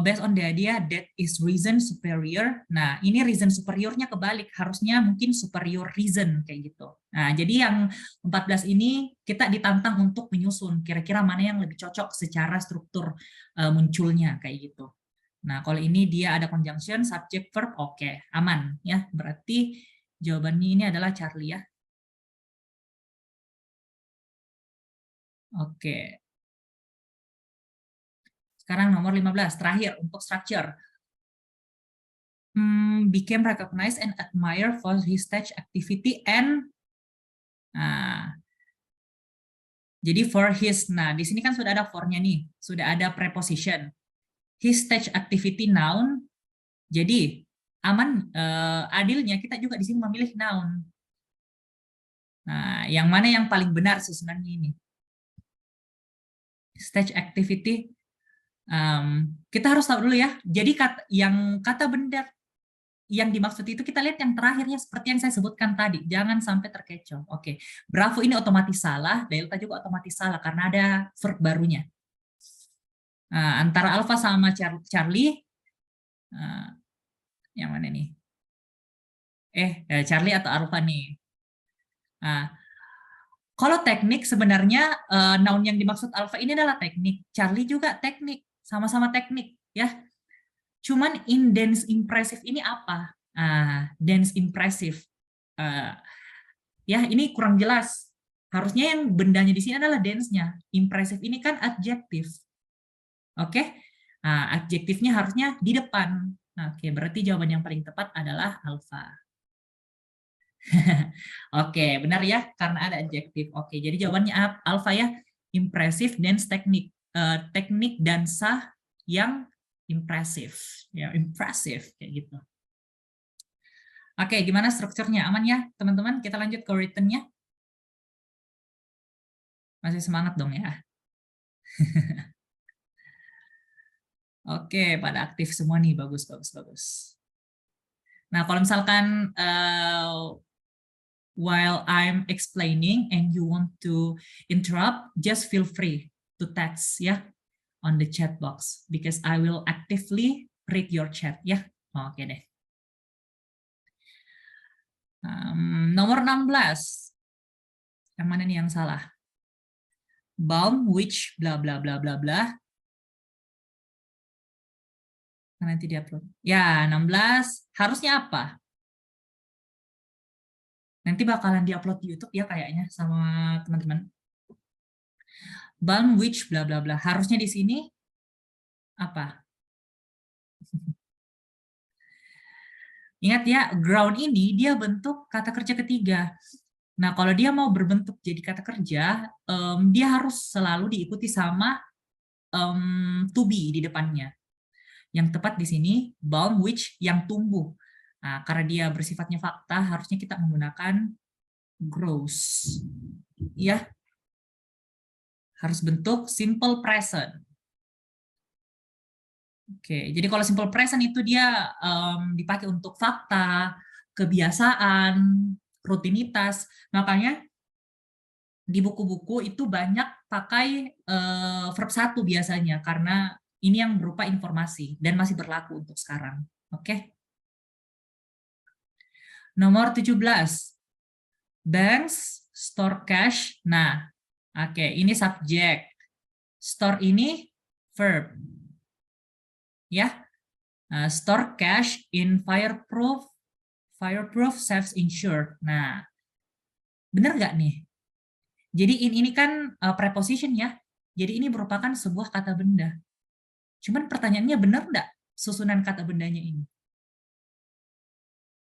based on the idea that is reason superior. Nah, ini reason superiornya kebalik, harusnya mungkin superior reason kayak gitu. Nah, jadi yang 14 ini kita ditantang untuk menyusun kira-kira mana yang lebih cocok secara struktur munculnya kayak gitu. Nah, kalau ini dia ada conjunction, subject, verb, oke, aman ya. Berarti jawabannya ini adalah Charlie ya. Oke. Sekarang nomor 15, terakhir untuk structure. Became recognized and admired for his stage activity and jadi for his, nah di sini kan sudah ada for-nya nih, sudah ada preposition. His stage activity noun, jadi aman adilnya kita juga di sini memilih noun. Nah, yang mana yang paling benar sebenarnya ini? Stage activity, kita harus tahu dulu ya. Jadi yang kata benda yang dimaksud itu kita lihat yang terakhirnya seperti yang saya sebutkan tadi, jangan sampai terkecoh. Oke, Bravo ini otomatis salah, Delta juga otomatis salah karena ada verb barunya. Nah, antara Alpha sama Charlie, yang mana nih? Charlie atau Alpha nih? Nah, kalau teknik sebenarnya noun yang dimaksud Alpha ini adalah teknik, Charlie juga teknik, sama-sama teknik ya. Cuman indens impresif ini apa? Dense, impressive. Ya, ini kurang jelas. Harusnya yang bendanya di sini adalah dense-nya. Impressive ini kan adjektif. Oke? Adjektifnya harusnya di depan. Oke, berarti jawaban yang paling tepat adalah alpha. Oke, benar ya, karena ada adjektif. Oke, jadi jawabannya alpha ya. Impressive, dense, teknik. Teknik dan sah yang impressive. Ya, impressive, kayak gitu. Oke, gimana strukturnya? Aman ya, teman-teman? Kita lanjut ke written-nya. Masih semangat dong ya. Oke, pada aktif semua nih. Bagus, bagus, bagus. Nah, kalau misalkan while I'm explaining and you want to interrupt, just feel free to text ya on the chat box because I will actively read your chat ya. Oke deh. Nomor 16. Yang mana nih yang salah? Balm which bla bla bla bla bla. Nanti diupload. Ya, 16 harusnya apa? Nanti bakalan diupload di YouTube ya kayaknya sama teman-teman. Balm which bla bla bla. Harusnya di sini apa? Ingat ya, ground ini dia bentuk kata kerja ketiga. Nah, kalau dia mau berbentuk jadi kata kerja, dia harus selalu diikuti sama to be di depannya. Yang tepat di sini, balm which yang tumbuh. Nah, karena dia bersifatnya fakta, harusnya kita menggunakan grows. Ya, harus bentuk simple present. Oke, jadi kalau simple present itu dia dipakai untuk fakta, kebiasaan, rutinitas. Makanya di buku-buku itu banyak pakai verb 1 biasanya karena ini yang berupa informasi dan masih berlaku untuk sekarang. Oke. Nomor 17. Banks store cash. Nah, oke, ini subjek. Store ini verb. Ya. Store cash in fireproof safe insured. Nah, benar nggak nih? Jadi ini kan preposition ya. Jadi ini merupakan sebuah kata benda. Cuman pertanyaannya benar nggak susunan kata bendanya ini?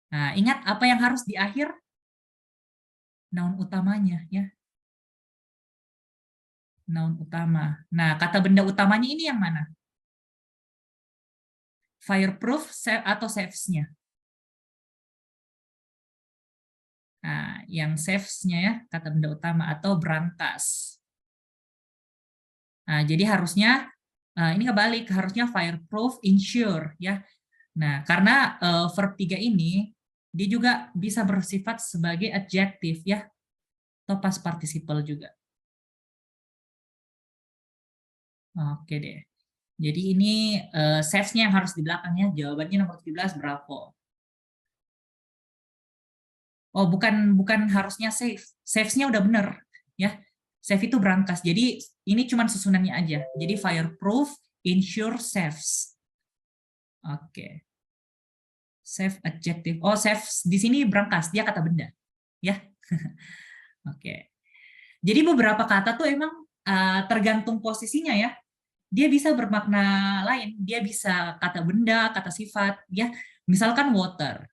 Nah, ingat apa yang harus di akhir? Noun utamanya ya. Noun utama. Nah, kata benda utamanya ini yang mana? Fireproof atau saves-nya? Nah, yang saves-nya ya, kata benda utama atau brankas. Nah, jadi harusnya ini kebalik, harusnya fireproof, insure ya. Nah, karena verb 3 ini dia juga bisa bersifat sebagai adjektif ya, atau past participle juga. Oke deh. Jadi ini saves-nya yang harus di belakangnya. Jawabannya nomor 17, bravo. Oh, bukan harusnya save. Saves-nya udah bener ya. Save itu brankas. Jadi ini cuma susunannya aja. Jadi fireproof, insure, saves. Oke. Save adjective. Oh, save di sini brankas. Dia kata benda. Ya. Oke. Jadi beberapa kata tuh emang tergantung posisinya ya. Dia bisa bermakna lain. Dia bisa kata benda, kata sifat. Ya. Misalkan water.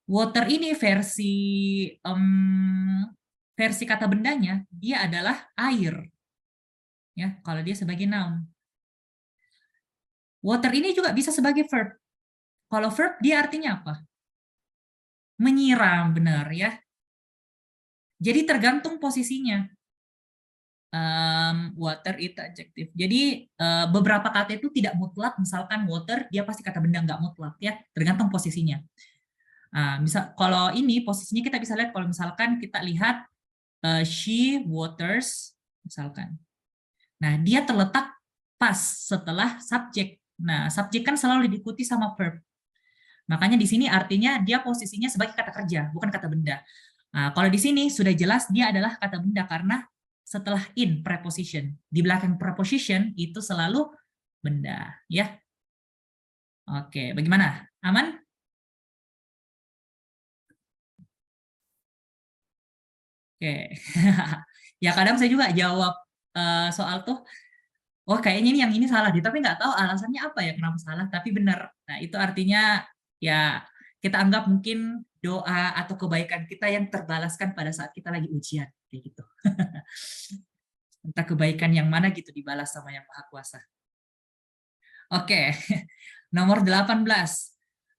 Water ini versi kata bendanya dia adalah air. Ya, kalau dia sebagai noun. Water ini juga bisa sebagai verb. Kalau verb dia artinya apa? Menyiram, benar ya. Jadi tergantung posisinya. Water itu adjektif. Jadi beberapa kata itu tidak mutlak. Misalkan water dia pasti kata benda nggak mutlak ya, tergantung posisinya. Misal kalau ini posisinya kita bisa lihat kalau misalkan kita lihat she waters misalkan. Nah, dia terletak pas setelah subjek. Nah, subjek kan selalu diikuti sama verb. Makanya di sini artinya dia posisinya sebagai kata kerja, bukan kata benda. Nah, kalau di sini sudah jelas dia adalah kata benda karena setelah in preposition. Di belakang preposition itu selalu benda, ya. Oke, bagaimana? Aman? Oke. Ya kadang saya juga jawab soal tuh, wah kayaknya ini yang ini salah deh, tapi nggak tahu alasannya apa ya kenapa salah, tapi benar. Nah itu artinya ya kita anggap mungkin doa atau kebaikan kita yang terbalaskan pada saat kita lagi ujian, kayak gitu. Entah kebaikan yang mana gitu dibalas sama Yang Maha Kuasa. Oke, nomor 18.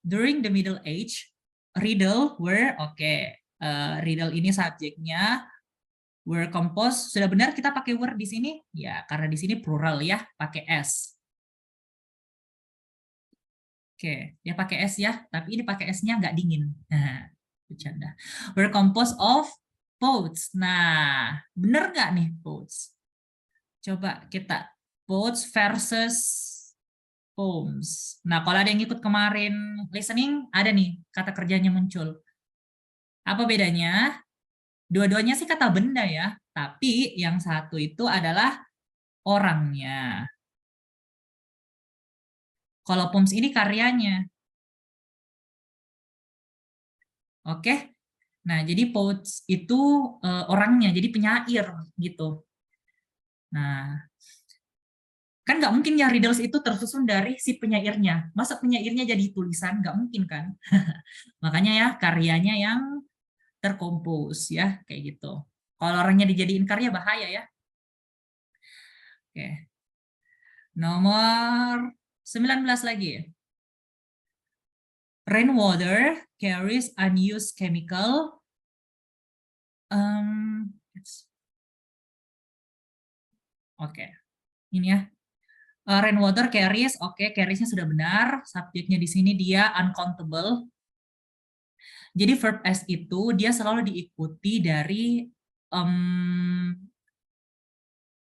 During the Middle Age, riddle were, riddle ini subjeknya, were composed, sudah benar kita pakai were di sini? Ya, karena di sini plural ya, pakai S. Oke, dia pakai S ya, tapi ini pakai S-nya nggak dingin. Nah, bercanda. Were composed of poets. Nah, benar nggak nih poets? Coba kita poets versus poems. Nah, kalau ada yang ikut kemarin listening, ada nih kata kerjanya muncul. Apa bedanya? Dua-duanya sih kata benda ya, tapi yang satu itu adalah orangnya. Kalau poems ini karyanya. Oke. Nah, jadi poets itu orangnya, jadi penyair gitu. Nah, kan nggak mungkin ya riddles itu tersusun dari si penyairnya. Masa penyairnya jadi tulisan? Nggak mungkin kan? Makanya ya karyanya yang terkompos ya, kayak gitu. Kalau orangnya dijadiin karya bahaya ya. Oke. Nomor 19 lagi. Rainwater carries unused chemical. Oke, ini ya. Rainwater carries, carries-nya sudah benar. Subjeknya di sini dia uncountable. Jadi verb S itu dia selalu diikuti dari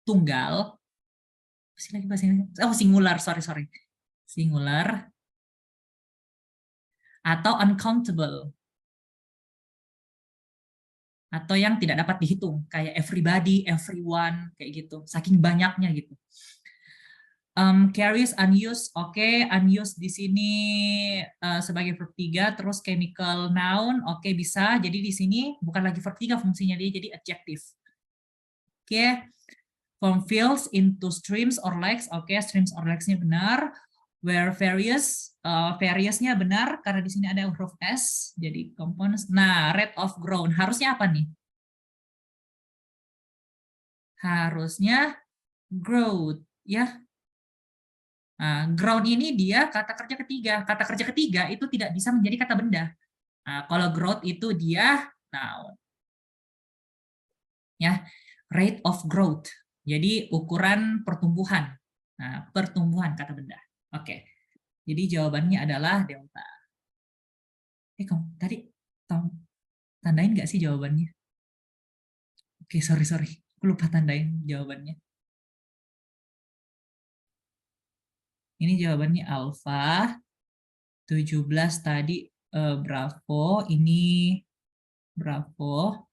tunggal. Singular, sorry. Singular atau uncountable. Atau yang tidak dapat dihitung, kayak everybody, everyone, kayak gitu. Saking banyaknya gitu. Carries unused, unused di sini sebagai verb 3, terus chemical noun, bisa. Jadi di sini bukan lagi verb 3 fungsinya, dia jadi adjective. From fields into streams or lakes, streams or lakes-nya benar. Where various, various-nya benar karena di sini ada huruf S, jadi components. Nah, rate of growth harusnya apa nih? Harusnya growth, ya. Nah, ground ini dia kata kerja ketiga. Kata kerja ketiga itu tidak bisa menjadi kata benda. Nah, kalau growth itu dia noun. Ya, rate of growth. Jadi ukuran pertumbuhan. Nah, pertumbuhan kata benda. Oke. Jadi jawabannya adalah delta. Kamu tadi tandain nggak sih jawabannya? Oke, sorry. Aku lupa tandain jawabannya. Ini jawabannya alfa. 17 tadi Bravo. Ini Bravo.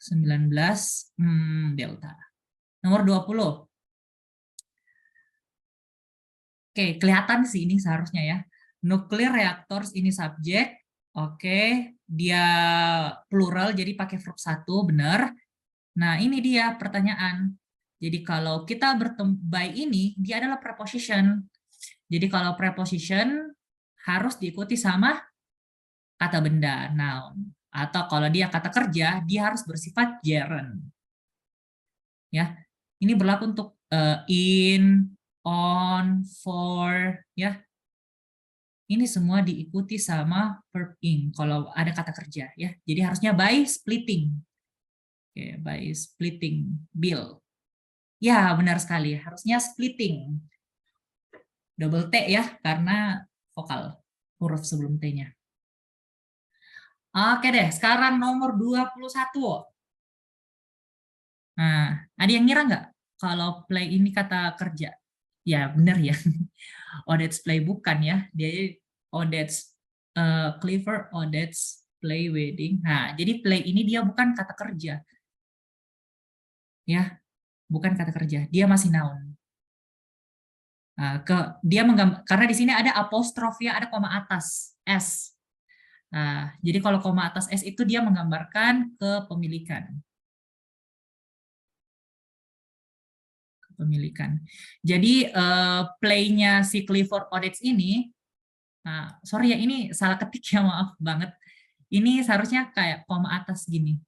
19 delta. Nomor 20. Oke, kelihatan sih ini seharusnya ya. Nuclear reactors ini subjek. Dia plural jadi pakai verb 1, benar. Nah, ini dia pertanyaan. Jadi kalau kita bertemu by ini, dia adalah preposition. Jadi kalau preposition harus diikuti sama kata benda, noun. Atau kalau dia kata kerja, dia harus bersifat gerund. Ya, ini berlaku untuk in, on, for, ya. Ini semua diikuti sama verb ing kalau ada kata kerja, ya. Jadi harusnya by splitting. Oke, by splitting bill. Ya, benar sekali. Harusnya splitting. Double T ya, karena vokal huruf sebelum T-nya. Oke deh, sekarang nomor 21. Nah, ada yang ngira nggak kalau play ini kata kerja? Ya, benar ya. Odets play bukan ya. Dia Odets Cleaver, Odets play wedding. Nah, jadi play ini dia bukan kata kerja. Ya, bukan kata kerja. Dia masih noun. Dia karena di sini ada apostrof ya, ada koma atas S. Nah, jadi kalau koma atas S itu dia menggambarkan kepemilikan. Kepemilikan. Jadi play-nya si Clifford Odets ini, nah, sorry ya ini salah ketik ya, maaf banget. Ini seharusnya kayak koma atas gini,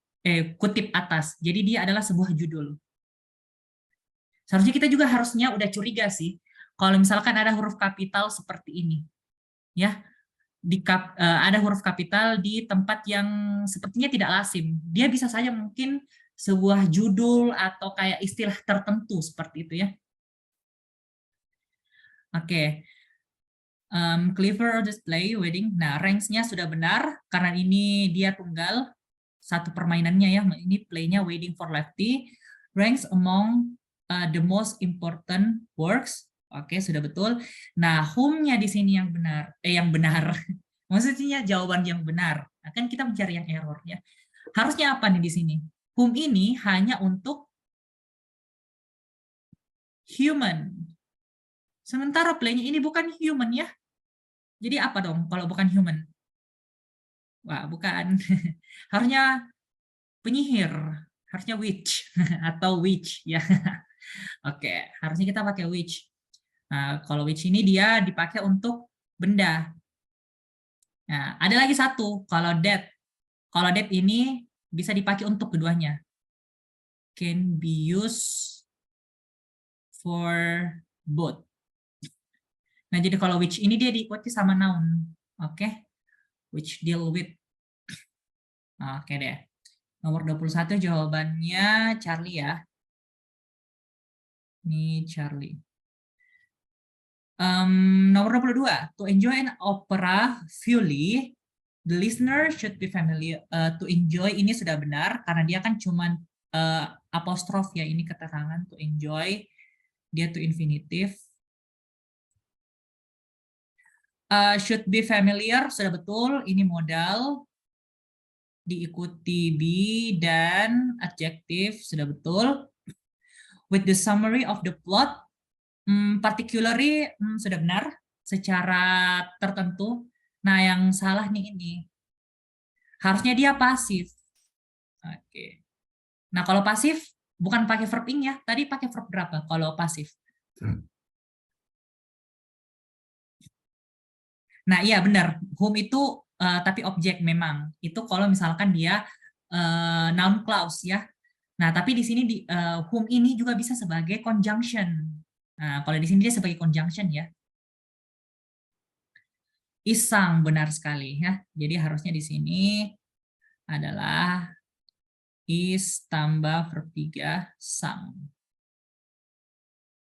kutip atas. Jadi dia adalah sebuah judul. Seharusnya kita juga harusnya udah curiga sih, kalau misalkan ada huruf kapital seperti ini, ya. Ada huruf kapital di tempat yang sepertinya tidak lazim. Dia bisa saja mungkin sebuah judul atau kayak istilah tertentu seperti itu ya. Oke, clever display wedding. Nah, ranks-nya sudah benar karena ini dia tunggal satu permainannya ya. Ini play-nya wedding for lefty. Ranks among the most important works. Oke, sudah betul. Nah, whom-nya di sini yang benar. Yang benar. Maksudnya jawaban yang benar. Nah, kan kita mencari yang error ya. Harusnya apa nih di sini? Whom ini hanya untuk human. Sementara play-nya ini bukan human ya. Jadi apa dong kalau bukan human? Wah, bukan. Harusnya penyihir. Harusnya witch atau witch ya. Oke, harusnya kita pakai witch. Nah, kalau witch ini dia dipakai untuk benda. Nah, ada lagi satu, kalau dead. Kalau dead ini bisa dipakai untuk keduanya. Can be used for both. Nah, jadi kalau which ini dia diikuti sama noun. Oke. Which deal with. Oke deh. Nomor 21 jawabannya Charlie ya. Ini Charlie. Nomor 22. To enjoy an opera fully, the listener should be familiar. To enjoy ini sudah benar karena dia kan cuman apostrof ya, ini keterangan to enjoy, dia to infinitive. Should be familiar sudah betul, ini modal, diikuti be dan adjective sudah betul. With the summary of the plot, particularly sudah benar secara tertentu. Nah, yang salah nih ini. Harusnya dia pasif. Oke. Nah, kalau pasif bukan pakai verb ing ya. Tadi pakai verb berapa kalau pasif? Nah, iya benar. Whom itu tapi objek memang. Itu kalau misalkan dia noun clause ya. Nah, tapi di sini whom ini juga bisa sebagai conjunction. Nah, kalau di sini dia sebagai conjunction ya. Isang benar sekali ya. Jadi harusnya di sini adalah is tambah verb 3 sang.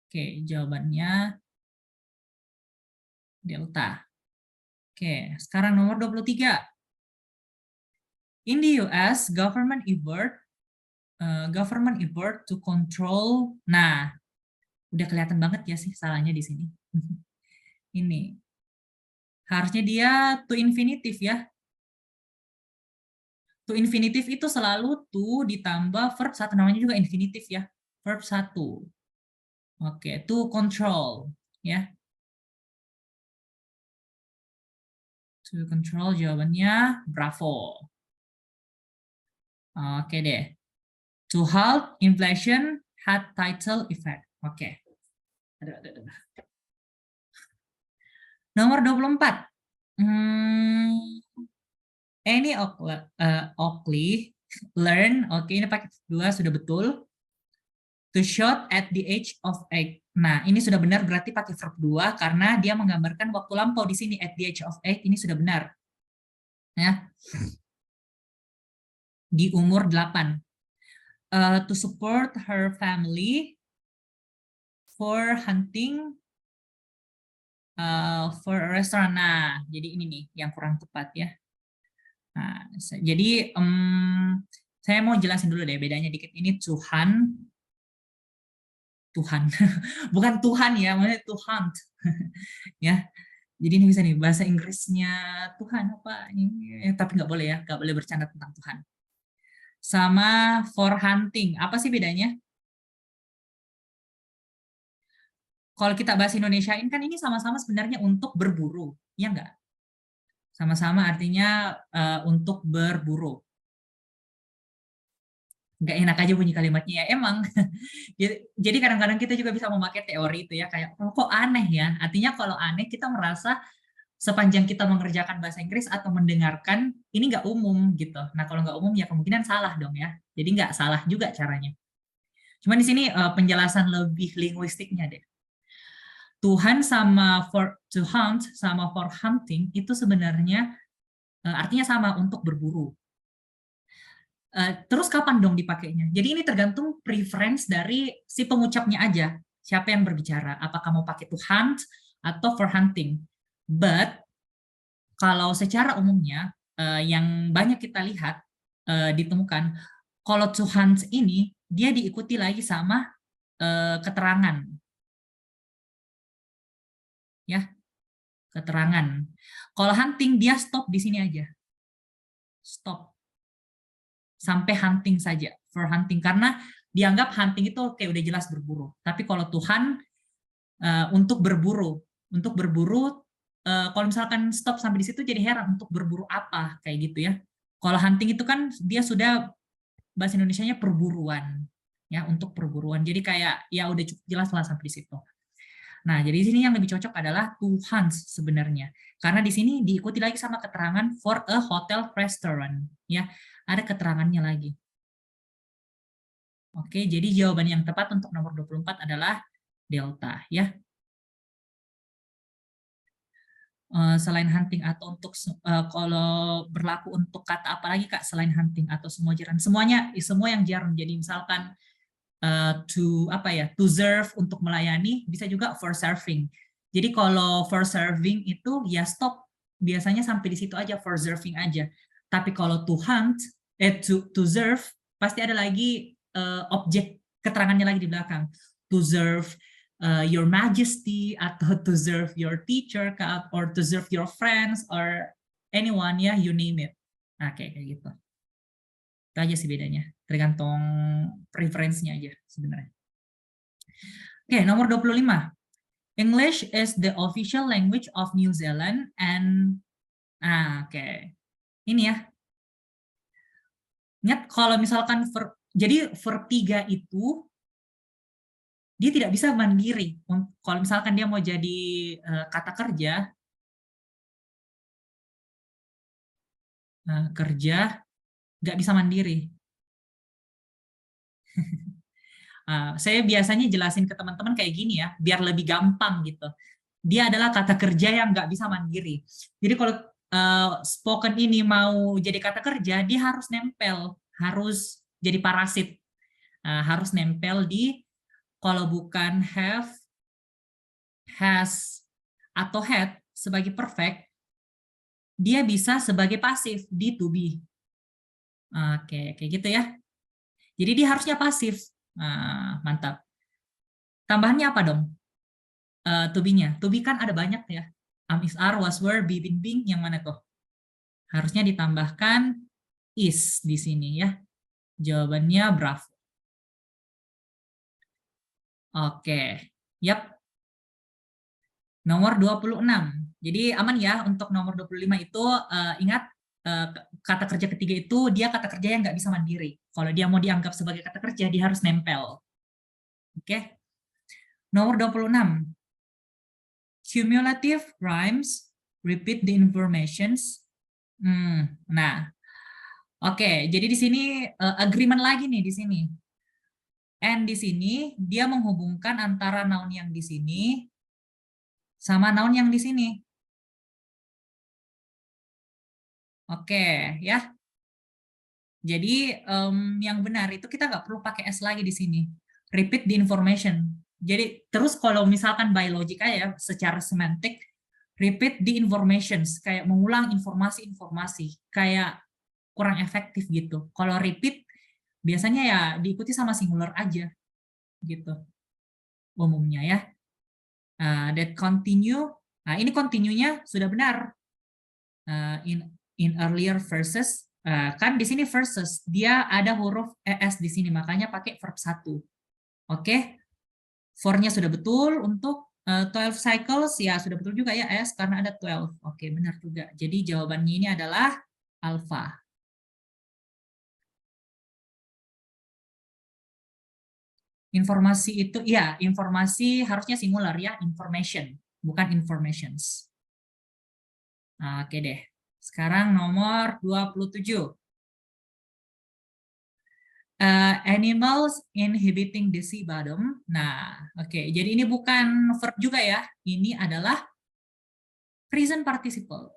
Oke, jawabannya delta. Oke, sekarang nomor 23. In the US, government effort to control. Nah, udah kelihatan banget ya sih salahnya di sini. Ini harusnya dia to infinitive ya. To infinitive itu selalu to ditambah verb satu, namanya juga infinitive ya. Verb satu. Oke, to control ya. To control jawabannya bravo. Oke deh. To halt inflation had title effect. Oke. Nomor 24. Ini Oakley learn. Oke, ini pakai dua sudah betul. To shot at the age of 8. Nah, ini sudah benar berarti pakai verb 2 karena dia menggambarkan waktu lampau di sini at the age of 8 ini sudah benar. Ya. Di umur 8. To support her family for hunting for a restaurant. Nah, jadi ini nih yang kurang tepat ya. Nah, jadi saya mau jelasin dulu deh bedanya dikit. Ini Tuhan, bukan Tuhan ya, maksudnya to hunt ya. Jadi ini bisa nih bahasa Inggrisnya Tuhan apa ini, tapi nggak boleh ya, nggak boleh bercanda tentang Tuhan. Sama for hunting, apa sih bedanya? Kalau kita bahasa Indonesia ini kan ini sama-sama sebenarnya untuk berburu, ya nggak? Sama-sama artinya untuk berburu. Nggak enak aja bunyi kalimatnya ya, emang. Jadi kadang-kadang kita juga bisa memakai teori itu ya, kayak, oh, kok aneh ya? Artinya kalau aneh, kita merasa sepanjang kita mengerjakan bahasa Inggris atau mendengarkan, ini nggak umum gitu. Nah, kalau nggak umum ya kemungkinan salah dong ya. Jadi nggak salah juga caranya. Cuman di sini penjelasan lebih linguistiknya deh. Tuhan sama to hunt sama for hunting itu sebenarnya artinya sama, untuk berburu. Terus kapan dong dipakainya? Jadi ini tergantung preference dari si pengucapnya aja. Siapa yang berbicara? Apakah mau pakai to hunt atau for hunting? But kalau secara umumnya yang banyak kita lihat ditemukan, kalau to hunt ini dia diikuti lagi sama keterangan, ya, keterangan. Kalau hunting dia stop di sini aja, stop sampai hunting saja, for hunting, karena dianggap hunting itu kayak udah jelas berburu. Tapi kalau Tuhan untuk berburu kalau misalkan stop sampai di situ jadi heran, untuk berburu apa kayak gitu ya. Kalau hunting itu kan dia sudah bahasa Indonesianya perburuan ya, untuk perburuan. Jadi kayak ya udah cukup jelas lah sampai di situ. Nah, jadi di sini yang lebih cocok adalah to hunt sebenarnya. Karena di sini diikuti lagi sama keterangan for a hotel restaurant ya. Ada keterangannya lagi. Oke, jadi jawaban yang tepat untuk nomor 24 adalah delta ya. Selain hunting atau untuk kalau berlaku untuk kata apa lagi Kak selain hunting atau semua jarang? Semuanya, semua yang jarang. Jadi misalkan to apa ya, to serve untuk melayani, bisa juga for serving. Jadi kalau for serving itu ya stop, biasanya sampai di situ aja, for serving aja. Tapi kalau to hunt, to serve, pasti ada lagi objek keterangannya lagi di belakang. To serve your majesty, atau to serve your teacher, or to serve your friends, or anyone ya, you name it. Nah, kayak gitu. Itu aja sih bedanya, tergantung preferensinya aja sebenarnya. Oke, nomor 25. English is the official language of New Zealand and oke. Ini ya. Ingat kalau misalkan jadi verb 3 itu dia tidak bisa mandiri. Kalau misalkan dia mau jadi kata kerja nggak bisa mandiri. Saya biasanya jelasin ke teman-teman kayak gini ya, biar lebih gampang gitu. Dia adalah kata kerja yang nggak bisa mandiri. Jadi kalau spoken ini mau jadi kata kerja, dia harus nempel, harus jadi parasit, harus nempel di, kalau bukan have, has, atau had sebagai perfect, dia bisa sebagai pasif di to be. Oke, kayak gitu ya. Jadi dia harusnya pasif. Mantap. Tambahannya apa dong? To be-nya. To be kan ada banyak ya. Am, is, are, was, were, be, been, being, yang mana tuh? Harusnya ditambahkan is di sini ya. Jawabannya bravo. Oke. Yap. Nomor 26. Jadi aman ya untuk nomor 25 itu ingat kata kerja ketiga itu dia kata kerja yang nggak bisa mandiri. Kalau dia mau dianggap sebagai kata kerja dia harus nempel. Oke. Nomor 26. Cumulative rhymes repeat the informations. Nah, oke. Jadi di sini agreement lagi nih di sini. And di sini dia menghubungkan antara noun yang di sini sama noun yang di sini. Oke, ya. Jadi yang benar itu kita nggak perlu pakai S lagi di sini. Repeat the information. Jadi terus kalau misalkan by logika ya, secara semantik, repeat the informations, kayak mengulang informasi-informasi, kayak kurang efektif gitu. Kalau repeat biasanya ya diikuti sama singular aja gitu umumnya ya. That continue, nah ini continue-nya sudah benar. In earlier verses, kan di sini verses dia ada huruf es di sini, makanya pakai verb 1. Oke, for-nya sudah betul untuk 12 cycles, ya sudah betul juga ya S, karena ada 12. Oke, benar juga. Jadi jawabannya ini adalah alpha. Informasi itu, ya, informasi harusnya singular ya, information, bukan informations. Nah, oke deh. Sekarang nomor 27. Animals inhibiting the sea bottom. Nah, oke. Jadi ini bukan verb juga ya. Ini adalah present participle.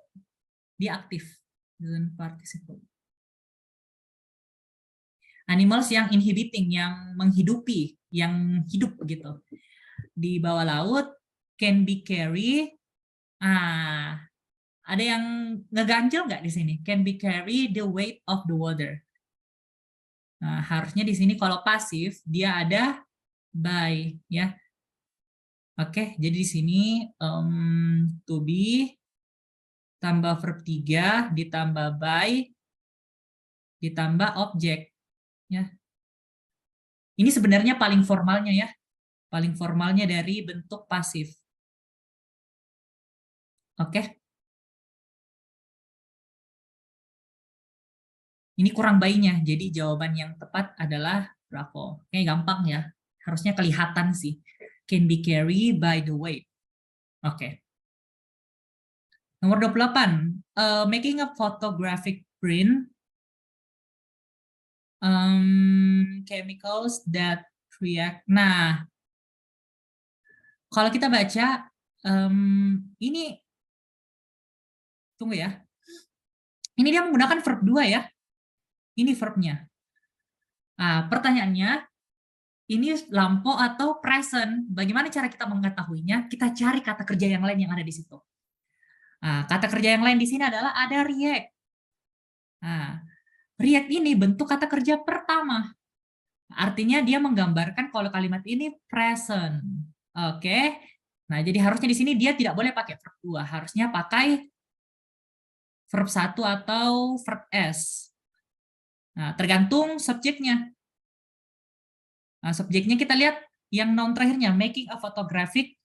Dia aktif. Present participle. Animals yang inhibiting, yang menghidupi, yang hidup begitu. Di bawah laut, can be carry. Ada yang ngeganjel nggak di sini? Can be carry the weight of the water. Nah, harusnya di sini kalau pasif dia ada by ya. Oke, jadi di sini to be tambah verb 3 ditambah by ditambah objek ya. Ini sebenarnya paling formalnya ya. Paling formalnya dari bentuk pasif. Oke. Ini kurang by-nya. Jadi jawaban yang tepat adalah bravo. Oke, gampang ya. Harusnya kelihatan sih. Can be carried by the weight. Oke. Nomor 28. Making a photographic print. Chemicals that react. Nah, kalau kita baca, ini, tunggu ya. Ini dia menggunakan verb 2 ya. Ini verbnya. Nah, pertanyaannya, ini lampau atau present? Bagaimana cara kita mengetahuinya? Kita cari kata kerja yang lain yang ada di situ. Nah, kata kerja yang lain di sini adalah ada react. Nah, react ini bentuk kata kerja pertama. Artinya dia menggambarkan kalau kalimat ini present. Oke. Nah, jadi harusnya di sini dia tidak boleh pakai verb 2. Harusnya pakai verb 1 atau verb S. Nah, tergantung subjeknya. Nah, subjeknya kita lihat yang noun terakhirnya, making a photographic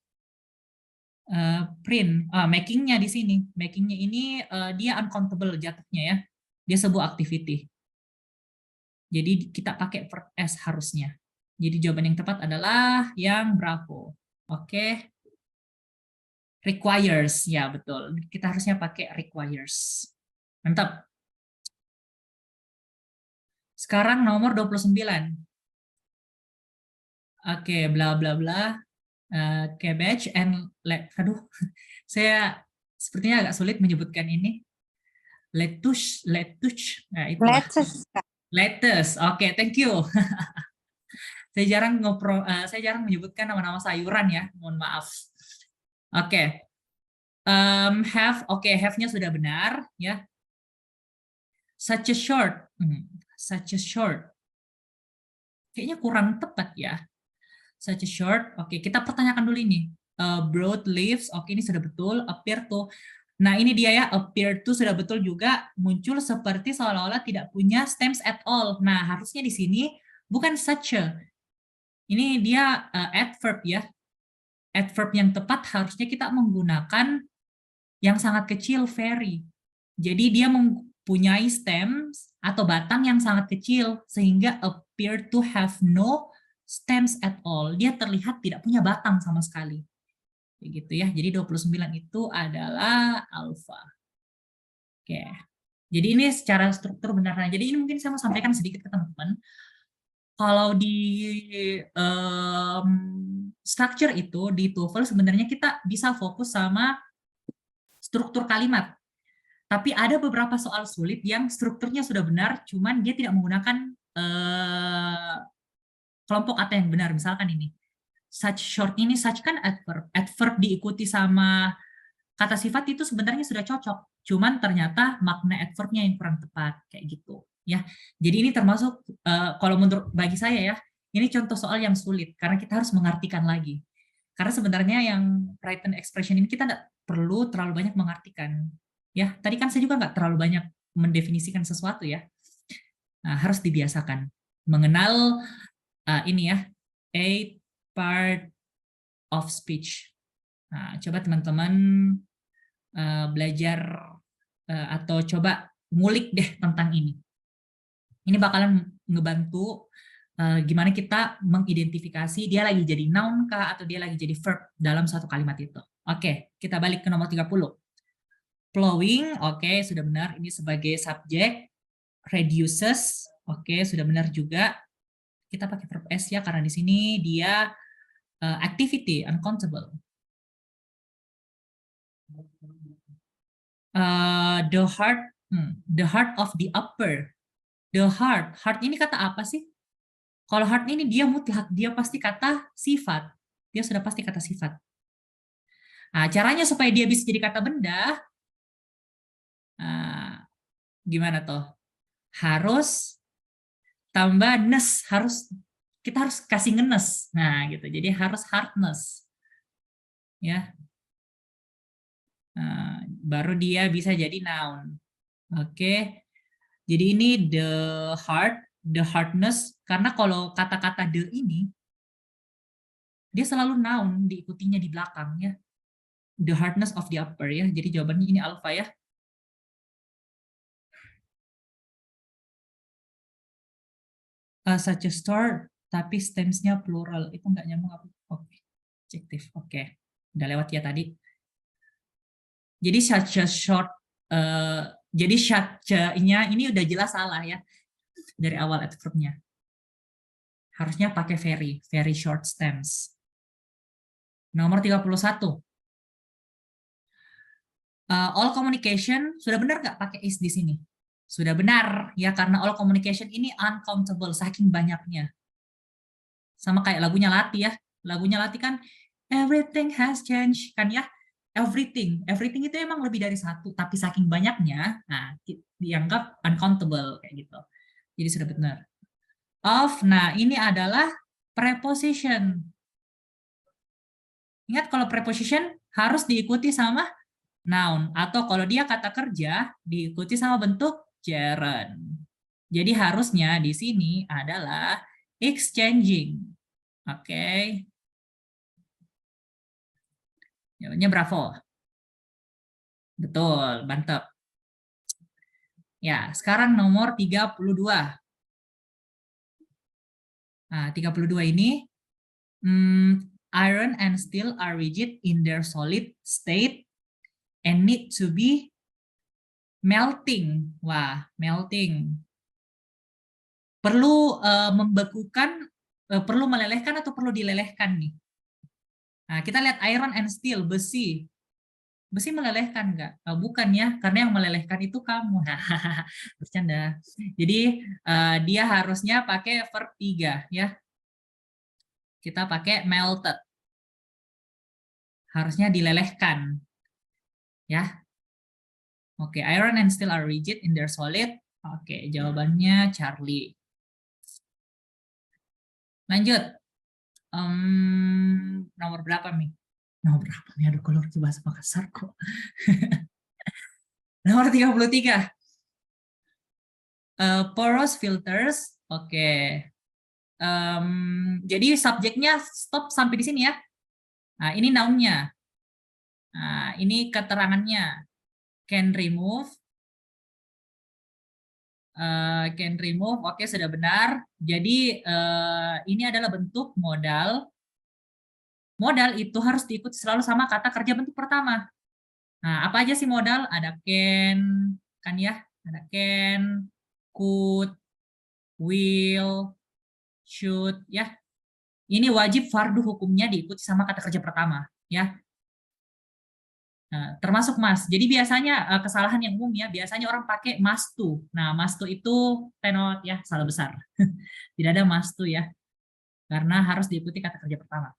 print. Makingnya di sini. Makingnya ini dia uncountable jatuhnya ya. Dia sebuah activity. Jadi kita pakai verb S harusnya. Jadi jawaban yang tepat adalah yang bravo. Oke. Requires. Ya, betul. Kita harusnya pakai requires. Mantap. Sekarang nomor 29. Oke, bla bla bla. Cabbage and aduh, saya sepertinya agak sulit menyebutkan ini. Lettuce. Nah, itulah. Lettuce. Oke, thank you. Saya jarang menyebutkan nama-nama sayuran ya, mohon maaf. Oke. Have-nya sudah benar ya. Such a short. Such a short. Kayaknya kurang tepat ya. Such a short. Oke, kita pertanyakan dulu ini. Broad leaves. Oke, ini sudah betul. Appear to. Nah, ini dia ya. Appear to sudah betul juga. Muncul seperti seolah-olah tidak punya stems at all. Nah, harusnya di sini bukan such a. Ini dia adverb ya. Adverb yang tepat harusnya kita menggunakan yang sangat kecil, very. Jadi dia mempunyai stems atau batang yang sangat kecil sehingga appear to have no stems at all. Dia terlihat tidak punya batang sama sekali. Begitu ya. Jadi 29 itu adalah alpha. Oke. Jadi ini secara struktur benar. Nah, jadi ini mungkin saya mau sampaikan sedikit ke teman-teman. Kalau di structure itu di TOEFL sebenarnya kita bisa fokus sama struktur kalimat. Tapi ada beberapa soal sulit yang strukturnya sudah benar, cuman dia tidak menggunakan kelompok kata yang benar. Misalkan ini, such short ini, such kan adverb. Adverb diikuti sama kata sifat itu sebenarnya sudah cocok. Cuman ternyata makna adverbnya yang kurang tepat, kayak gitu. Ya, jadi ini termasuk kalau menurut bagi saya ya, ini contoh soal yang sulit karena kita harus mengartikan lagi. Karena sebenarnya yang written expression ini kita tidak perlu terlalu banyak mengartikan. Ya, tadi kan saya juga nggak terlalu banyak mendefinisikan sesuatu ya. Nah, harus dibiasakan mengenal ini ya, 8 part of speech. Nah, coba teman-teman belajar atau coba ngulik deh tentang ini. Ini bakalan ngebantu gimana kita mengidentifikasi dia lagi jadi noun kah atau dia lagi jadi verb dalam satu kalimat itu. Oke, kita balik ke nomor 30. Plowing, oke, sudah benar. Ini sebagai subjek. Reduces, oke, sudah benar juga. Kita pakai verb S ya, karena di sini dia activity, uncountable. The heart of the upper. The heart ini kata apa sih? Kalau heart ini dia mutlak, dia pasti kata sifat. Dia sudah pasti kata sifat. Nah, caranya supaya dia bisa jadi kata benda, gimana toh? Harus tambah ness, kita harus kasih ngenes. Nah, gitu. Jadi harus hardness. Ya. Nah, baru dia bisa jadi noun. Oke. Jadi ini the hardness, karena kalau kata-kata the ini dia selalu noun diikutinya di belakang ya. The hardness of the upper ya. Jadi jawabannya ini alpha ya. Such a store, tapi stems-nya plural. Itu nggak nyambung apa? Oke. Adjective. Oke. Udah lewat ya tadi. Jadi such a short, jadi such-nya ini udah jelas salah ya. Dari awal adverbnya. Harusnya pakai very short stems. Nomor 31. All communication, sudah benar nggak pakai is di sini? Sudah benar, ya karena all communication ini uncountable, saking banyaknya. Sama kayak lagunya Lati ya. Lagunya Lati kan, everything has changed, kan ya. Everything itu emang lebih dari satu, tapi saking banyaknya, nah dianggap uncountable, kayak gitu. Jadi sudah benar. Of, nah ini adalah preposition. Ingat kalau preposition harus diikuti sama noun, atau kalau dia kata kerja diikuti sama bentuk gerund. Jadi harusnya di sini adalah exchanging. Oke. Jawabannya bravo. Betul, mantap. Ya, sekarang nomor 32. Nah, 32 ini iron and steel are rigid in their solid state and need to be melting. Wah, melting. Perlu membekukan, perlu melelehkan atau perlu dilelehkan nih? Nah, kita lihat iron and steel, besi. Besi melelehkan nggak? Bukan ya, karena yang melelehkan itu kamu. Bercanda. Jadi dia harusnya pakai verb 3 ya. Kita pakai melted. Harusnya dilelehkan. Ya. Oke, iron and steel are rigid in their solid. Oke, jawabannya Charlie. Lanjut. Nomor berapa nih? Nomor berapa nih? Aduh, kalau harus bahasa Makassar kok. Nomor 33. Porous filters. Oke. Jadi subjeknya stop sampai di sini ya. Nah, ini noun-nya. Nah, ini keterangannya. Can remove. Can remove. Oke, sudah benar. Jadi ini adalah bentuk modal. Modal itu harus diikuti selalu sama kata kerja bentuk pertama. Nah, apa aja sih modal? Ada can, kan ya? Ada can, could, will, should, ya. Ini wajib fardu hukumnya diikuti sama kata kerja pertama, ya. Nah, termasuk must. Jadi biasanya kesalahan yang umum ya, biasanya orang pakai must to. Nah, must to itu tenot ya, salah besar. Tidak ada must to ya, karena harus diikuti kata kerja pertama.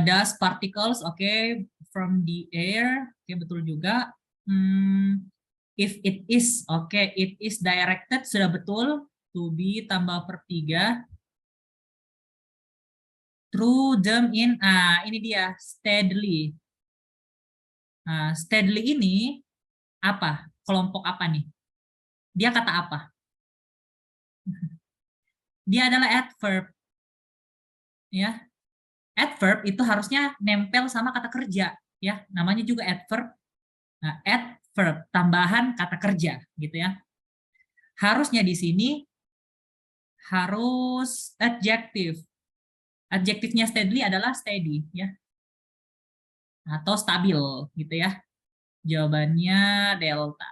Dust particles, oke, from the air, oke, betul juga. If it is, oke, it is directed, sudah betul. To be tambah verb 3. Through them in, ini dia, steadily. Nah, steadily ini apa? Kelompok apa nih? Dia kata apa? Dia adalah adverb. Ya. adverb itu harusnya nempel sama kata kerja, ya. Namanya juga adverb. Nah, adverb tambahan kata kerja, gitu ya. Harusnya di sini harus adjektif. Adjektifnya steadily adalah steady, ya. Atau stabil, gitu ya. Jawabannya delta.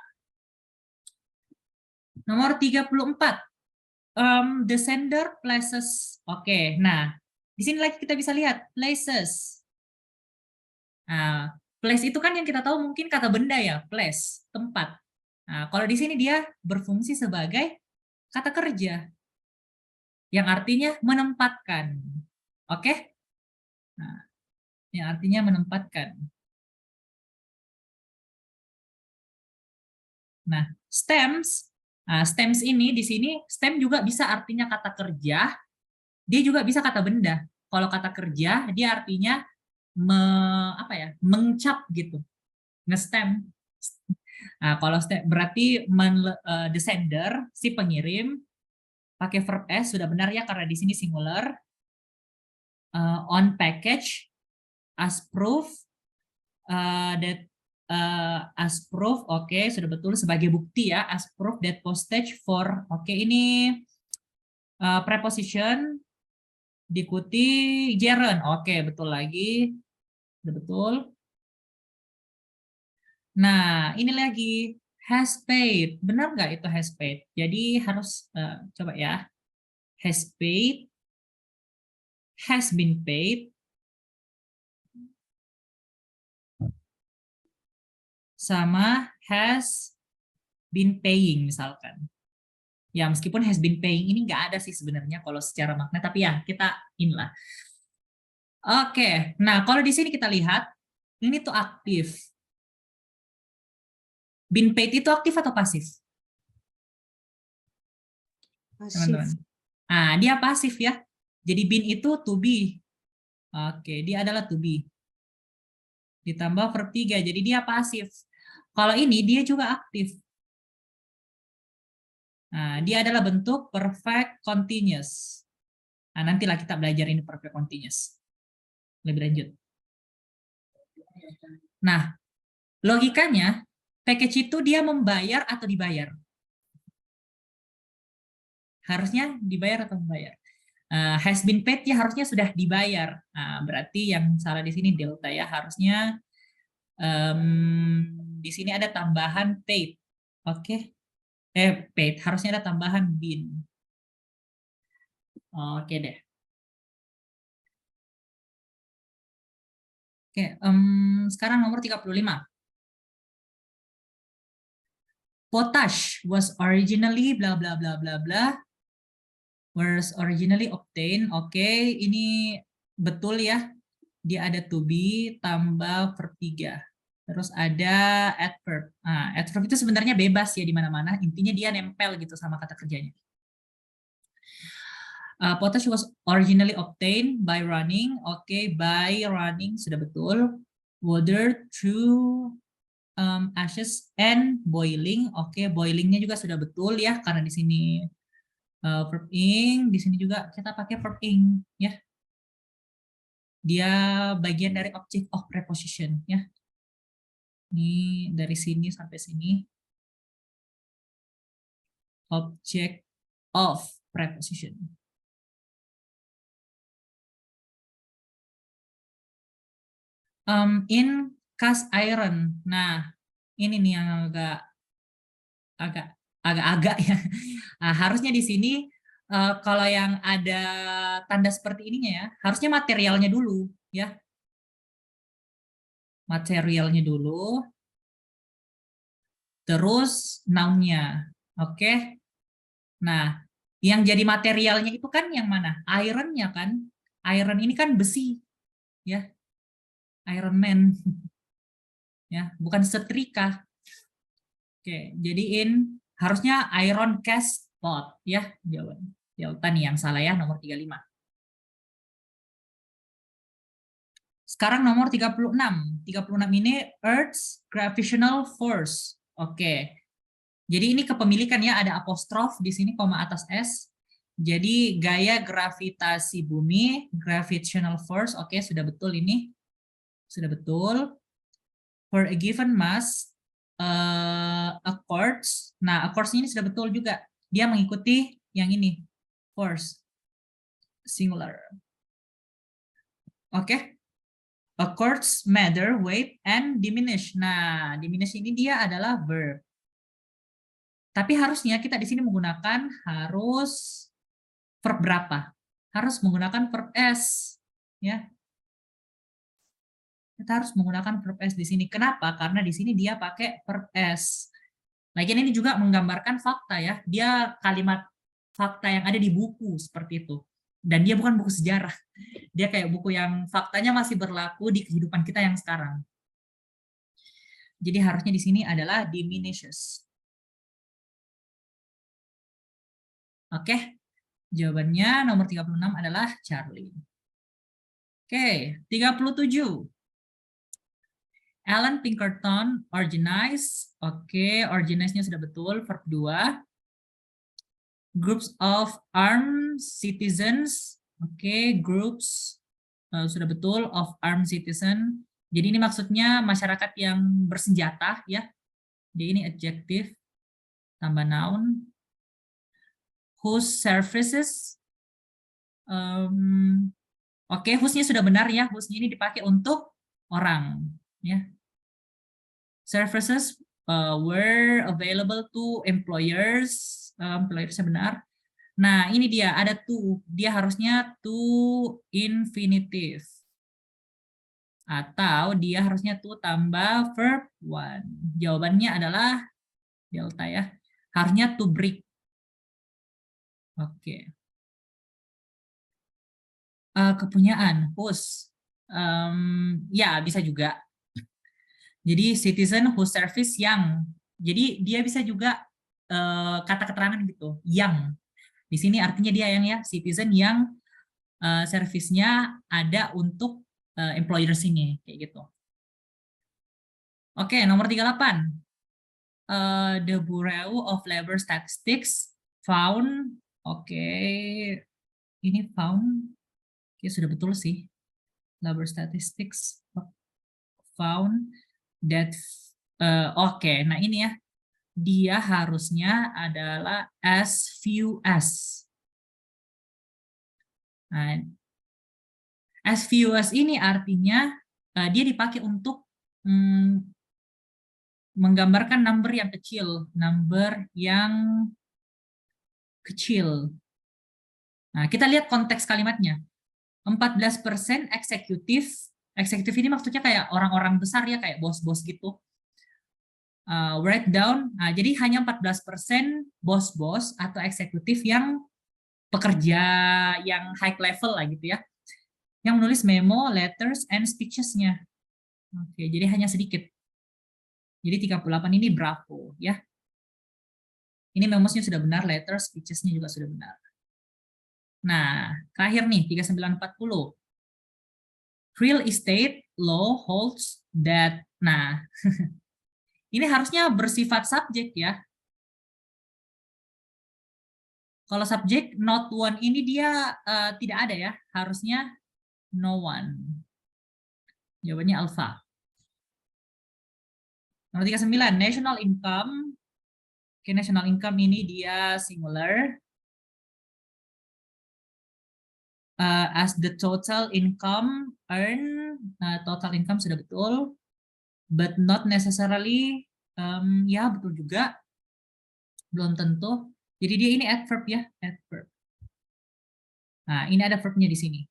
Nomor 34. The sender places. Oke, nah di sini lagi kita bisa lihat places. Nah, place itu kan yang kita tahu mungkin kata benda ya, place, tempat. Nah, kalau di sini dia berfungsi sebagai kata kerja yang artinya menempatkan. Oke? Nah, yang artinya menempatkan. Nah, stems. Nah, stems ini di sini stem juga bisa artinya kata kerja, dia juga bisa kata benda. Kalau kata kerja dia artinya apa ya, mengcap gitu, ngestem. Nah, kalau stem berarti the sender, si pengirim, pakai verb S sudah benar ya karena di sini singular. On package, as proof, that as proof, oke, sudah betul sebagai bukti ya, as proof that postage for, oke, ini preposition diikuti gerund, oke, betul lagi, sudah betul. Nah, ini lagi has paid. Benar nggak itu has paid? Jadi harus coba ya. Has paid, has been paid, sama has been paying misalkan. Ya, meskipun has been paying ini nggak ada sih sebenarnya kalau secara makna, tapi ya kita inilah. Oke, nah kalau di sini kita lihat, ini tuh aktif. Been paid itu aktif atau pasif? Teman-teman. Nah, dia pasif ya. Jadi been itu to be. Oke, dia adalah to be. Ditambah verb 3, jadi dia pasif. Kalau ini dia juga aktif. Nah, dia adalah bentuk perfect continuous. Nah, nantilah kita belajar ini perfect continuous. Lebih lanjut. Nah, logikanya, package itu dia membayar atau dibayar? Harusnya dibayar atau membayar? Has been paid ya harusnya sudah dibayar. Nah, berarti yang salah di sini delta ya. Harusnya di sini ada tambahan paid. Oke. Paid. Harusnya ada tambahan been. Oke deh. Oke, sekarang nomor 35. Potash was originally bla bla bla bla bla was originally obtained. Oke, ini betul ya. Dia ada to be tambah verb 3. Terus ada adverb. Nah, adverb itu sebenarnya bebas ya di mana-mana. Intinya dia nempel gitu sama kata kerjanya. Potash was originally obtained by running. Oke, by running sudah betul. Water through ashes and boiling. Oke, boilingnya juga sudah betul ya karena di sini verb ing, di sini juga kita pakai verb ing ya. Dia bagian dari object of preposition ya. Ini dari sini sampai sini object of preposition. In cast iron. Nah, ini nih yang agak ya. Nah, harusnya di sini kalau yang ada tanda seperti ininya ya, harusnya materialnya dulu ya. Materialnya dulu. Terus noun-nya. Oke. Nah, yang jadi materialnya itu kan yang mana? Iron-nya kan. Iron ini kan besi. Ya. Iron Man. Ya, bukan setrika. Oke, jadiin harusnya iron cast pot ya jawaban. Delta nih yang salah ya nomor 35. Sekarang nomor 36. 36 ini Earth's gravitational force. Oke. Jadi ini kepemilikan ya ada apostrof di sini koma atas S. Jadi gaya gravitasi bumi, gravitational force, oke, sudah betul ini. Sudah betul. For a given mass, a quartz. Nah, a quartz ini sudah betul juga. Dia mengikuti yang ini, force, singular. Oke. A quartz matter, weight, and diminish. Nah, diminish ini dia adalah verb. Tapi harusnya kita di sini menggunakan harus verb berapa? Harus menggunakan verb S. Ya, kita harus menggunakan verb S di sini. Kenapa? Karena di sini dia pakai verb S. Lagian ini juga menggambarkan fakta ya. Dia kalimat fakta yang ada di buku seperti itu. Dan dia bukan buku sejarah. Dia kayak buku yang faktanya masih berlaku di kehidupan kita yang sekarang. Jadi harusnya di sini adalah diminishes. Oke. Jawabannya nomor 36 adalah Charlie. Oke, 37. Alan Pinkerton organize. Oke, organize-nya sudah betul, verb 2. Groups of armed citizens. Oke, groups sudah betul, of armed citizen. Jadi ini maksudnya masyarakat yang bersenjata ya. Jadi ini adjective tambah noun. Whose services. Oke, whose-nya sudah benar ya. Whose-nya ini dipakai untuk orang ya. Services were available to employers. Employersnya benar. Nah, ini dia, ada to. Dia harusnya to infinitive. Atau dia harusnya to tambah verb one. Jawabannya adalah delta ya. Harusnya to break. Oke. Kepunyaan, whose. Ya, bisa juga. Jadi citizen whose service yang. Jadi dia bisa juga kata keterangan gitu, yang. Di sini artinya dia yang ya, citizen yang service-nya ada untuk employers ini, kayak gitu. Oke, nomor 38. The Bureau of Labor Statistics found, oke, ini found, oke, sudah betul sih. Labor Statistics found that, oke, nah ini ya, dia harusnya adalah as few as. Nah, as few as ini artinya dia dipakai untuk menggambarkan number yang kecil, Nah, kita lihat konteks kalimatnya. 14% eksekutif. Eksekutif ini maksudnya kayak orang-orang besar ya, kayak bos-bos gitu. Write down, nah, jadi hanya 14% bos-bos atau eksekutif yang pekerja yang high level lah gitu ya. Yang menulis memo, letters, and speeches-nya. Oke, jadi hanya sedikit. Jadi 38 ini bravo ya. Ini memosnya sudah benar, letters, speeches-nya juga sudah benar. Nah, terakhir nih 3940. Real estate law holds that. Nah, ini harusnya bersifat subjek ya. Kalau subjek not one ini dia tidak ada ya, harusnya no one. Jawabannya alpha. Nomor 39, national income. Oke, national income ini dia singular. As the total income earn, total income sudah betul, but not necessarily, ya betul juga, belum tentu. Jadi dia ini adverb ya, adverb. Nah, ini ada verbnya di sini.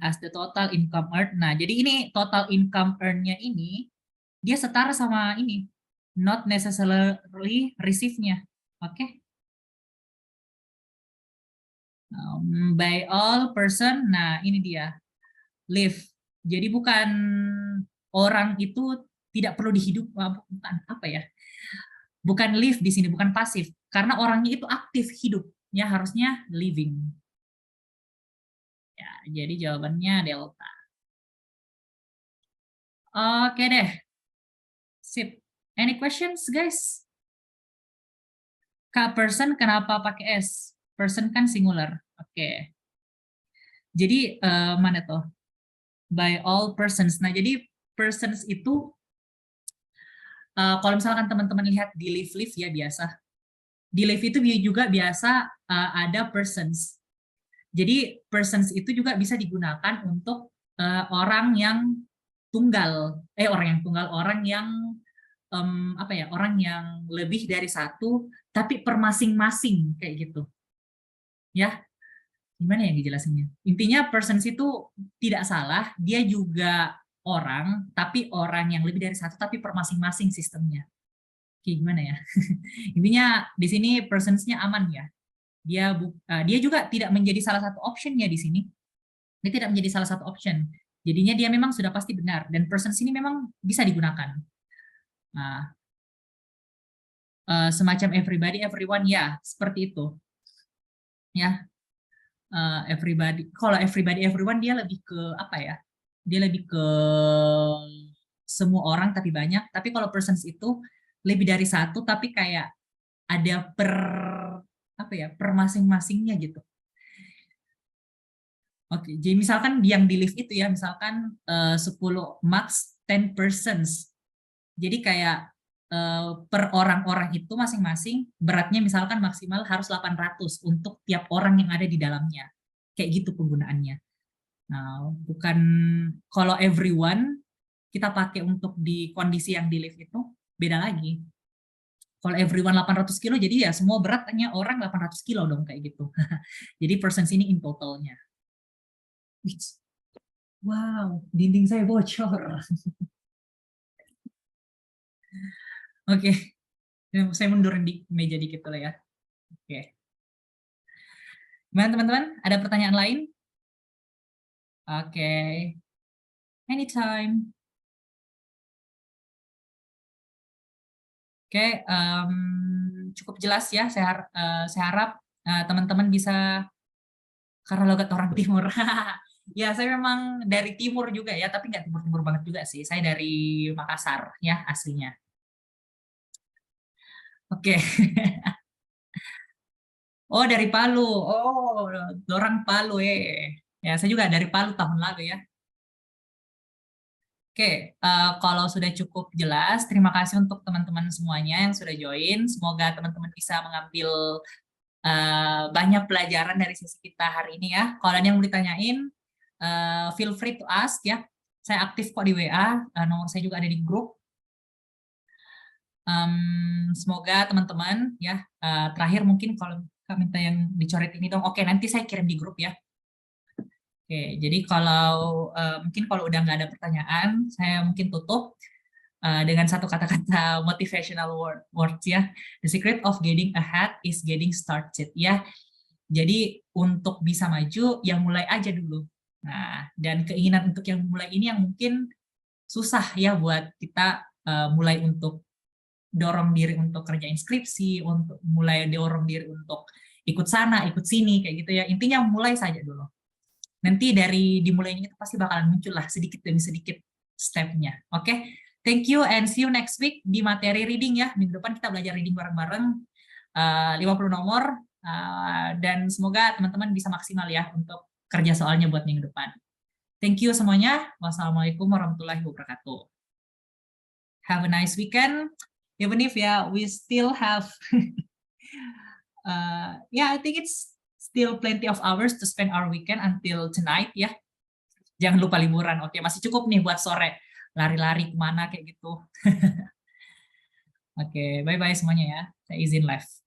As the total income earned. Nah, jadi ini total income earned-nya ini dia setara sama ini, not necessarily receive-nya. Oke. Okay? By all person. Nah, ini dia. Live. Jadi bukan orang itu tidak perlu dihidup, bukan apa ya? Bukan live di sini, bukan pasif. Karena orangnya itu aktif hidup, ya harusnya living. Ya, jadi jawabannya delta. Oke deh. Sip. Any questions, guys? Kak, person kenapa pakai S? Person kan singular. Oke. Jadi mana tuh? By all persons. Nah, jadi persons itu kalau misalkan teman-teman lihat di lift ya biasa. Di lift itu juga biasa ada persons. Jadi persons itu juga bisa digunakan untuk orang yang tunggal, orang yang apa ya, orang yang lebih dari satu, tapi per masing-masing kayak gitu. Ya, gimana ya dijelasinnya? Intinya persons itu tidak salah, dia juga orang, tapi orang yang lebih dari satu, tapi per masing-masing sistemnya. Kayak gimana ya? Intinya di sini persons-nya aman ya. Dia juga tidak menjadi salah satu option-nya di sini. Dia tidak menjadi salah satu option. Jadinya dia memang sudah pasti benar dan persons ini memang bisa digunakan. Nah, semacam everybody, everyone ya, seperti itu. Ya, everybody. Kalau everybody, everyone dia lebih ke apa ya? Dia lebih ke semua orang tapi banyak. Tapi kalau persons itu lebih dari satu tapi kayak ada per apa ya? Per masing-masingnya gitu. Oke, jadi misalkan yang di lift itu ya, misalkan 10 max 10 persons. Jadi kayak per orang-orang itu masing-masing beratnya misalkan maksimal harus 800 untuk tiap orang yang ada di dalamnya. Kayak gitu penggunaannya. Nah, bukan kalau everyone kita pakai untuk di kondisi yang di lift itu beda lagi. Kalau everyone 800 kilo jadi ya semua beratnya orang 800 kilo dong kayak gitu. Jadi persons ini in totalnya. Wow, dinding saya bocor. Oke, saya mundurin di meja dikit lah ya. Oke. Gimana teman-teman? Ada pertanyaan lain? Oke. Anytime. Oke, cukup jelas ya. Saya harap teman-teman bisa, karena logat orang timur. Ya, saya memang dari timur juga ya, tapi nggak timur-timur banget juga sih. Saya dari Makassar ya aslinya. Oke. Oh, dari Palu. Oh, orang Palu ya. Saya juga dari Palu tahun lalu ya. Oke, kalau sudah cukup jelas, terima kasih untuk teman-teman semuanya yang sudah join. Semoga teman-teman bisa mengambil banyak pelajaran dari sesi kita hari ini ya. Kalau ada yang mau ditanyain, feel free to ask ya. Saya aktif kok di WA, nomor saya juga ada di grup. Semoga teman-teman ya, terakhir mungkin kalau kami minta yang dicoret ini dong. Oke, nanti saya kirim di grup ya. Oke, jadi kalau mungkin kalau udah nggak ada pertanyaan, saya mungkin tutup dengan satu kata-kata motivational words ya. The secret of getting ahead is getting started ya. Jadi untuk bisa maju, yang mulai aja dulu. Nah, dan keinginan untuk yang mulai ini yang mungkin susah ya buat kita mulai untuk dorong diri untuk kerja skripsi, untuk mulai dorong diri untuk ikut sana, ikut sini, kayak gitu ya. Intinya mulai saja dulu. Nanti dari dimulainya itu pasti bakalan muncul lah sedikit demi sedikit step-nya. Oke, thank you and see you next week di materi reading ya. Minggu depan kita belajar reading bareng-bareng 50 nomor dan semoga teman-teman bisa maksimal ya untuk kerja soalnya buat minggu depan. Thank you semuanya. Wassalamualaikum warahmatullahi wabarakatuh. Have a nice weekend. Even if we still have I think it's still plenty of hours to spend our weekend until tonight ya. Jangan lupa liburan. Oke, masih cukup nih buat sore. Lari-lari kemana kayak gitu. Oke, bye-bye semuanya ya. Saya izin live.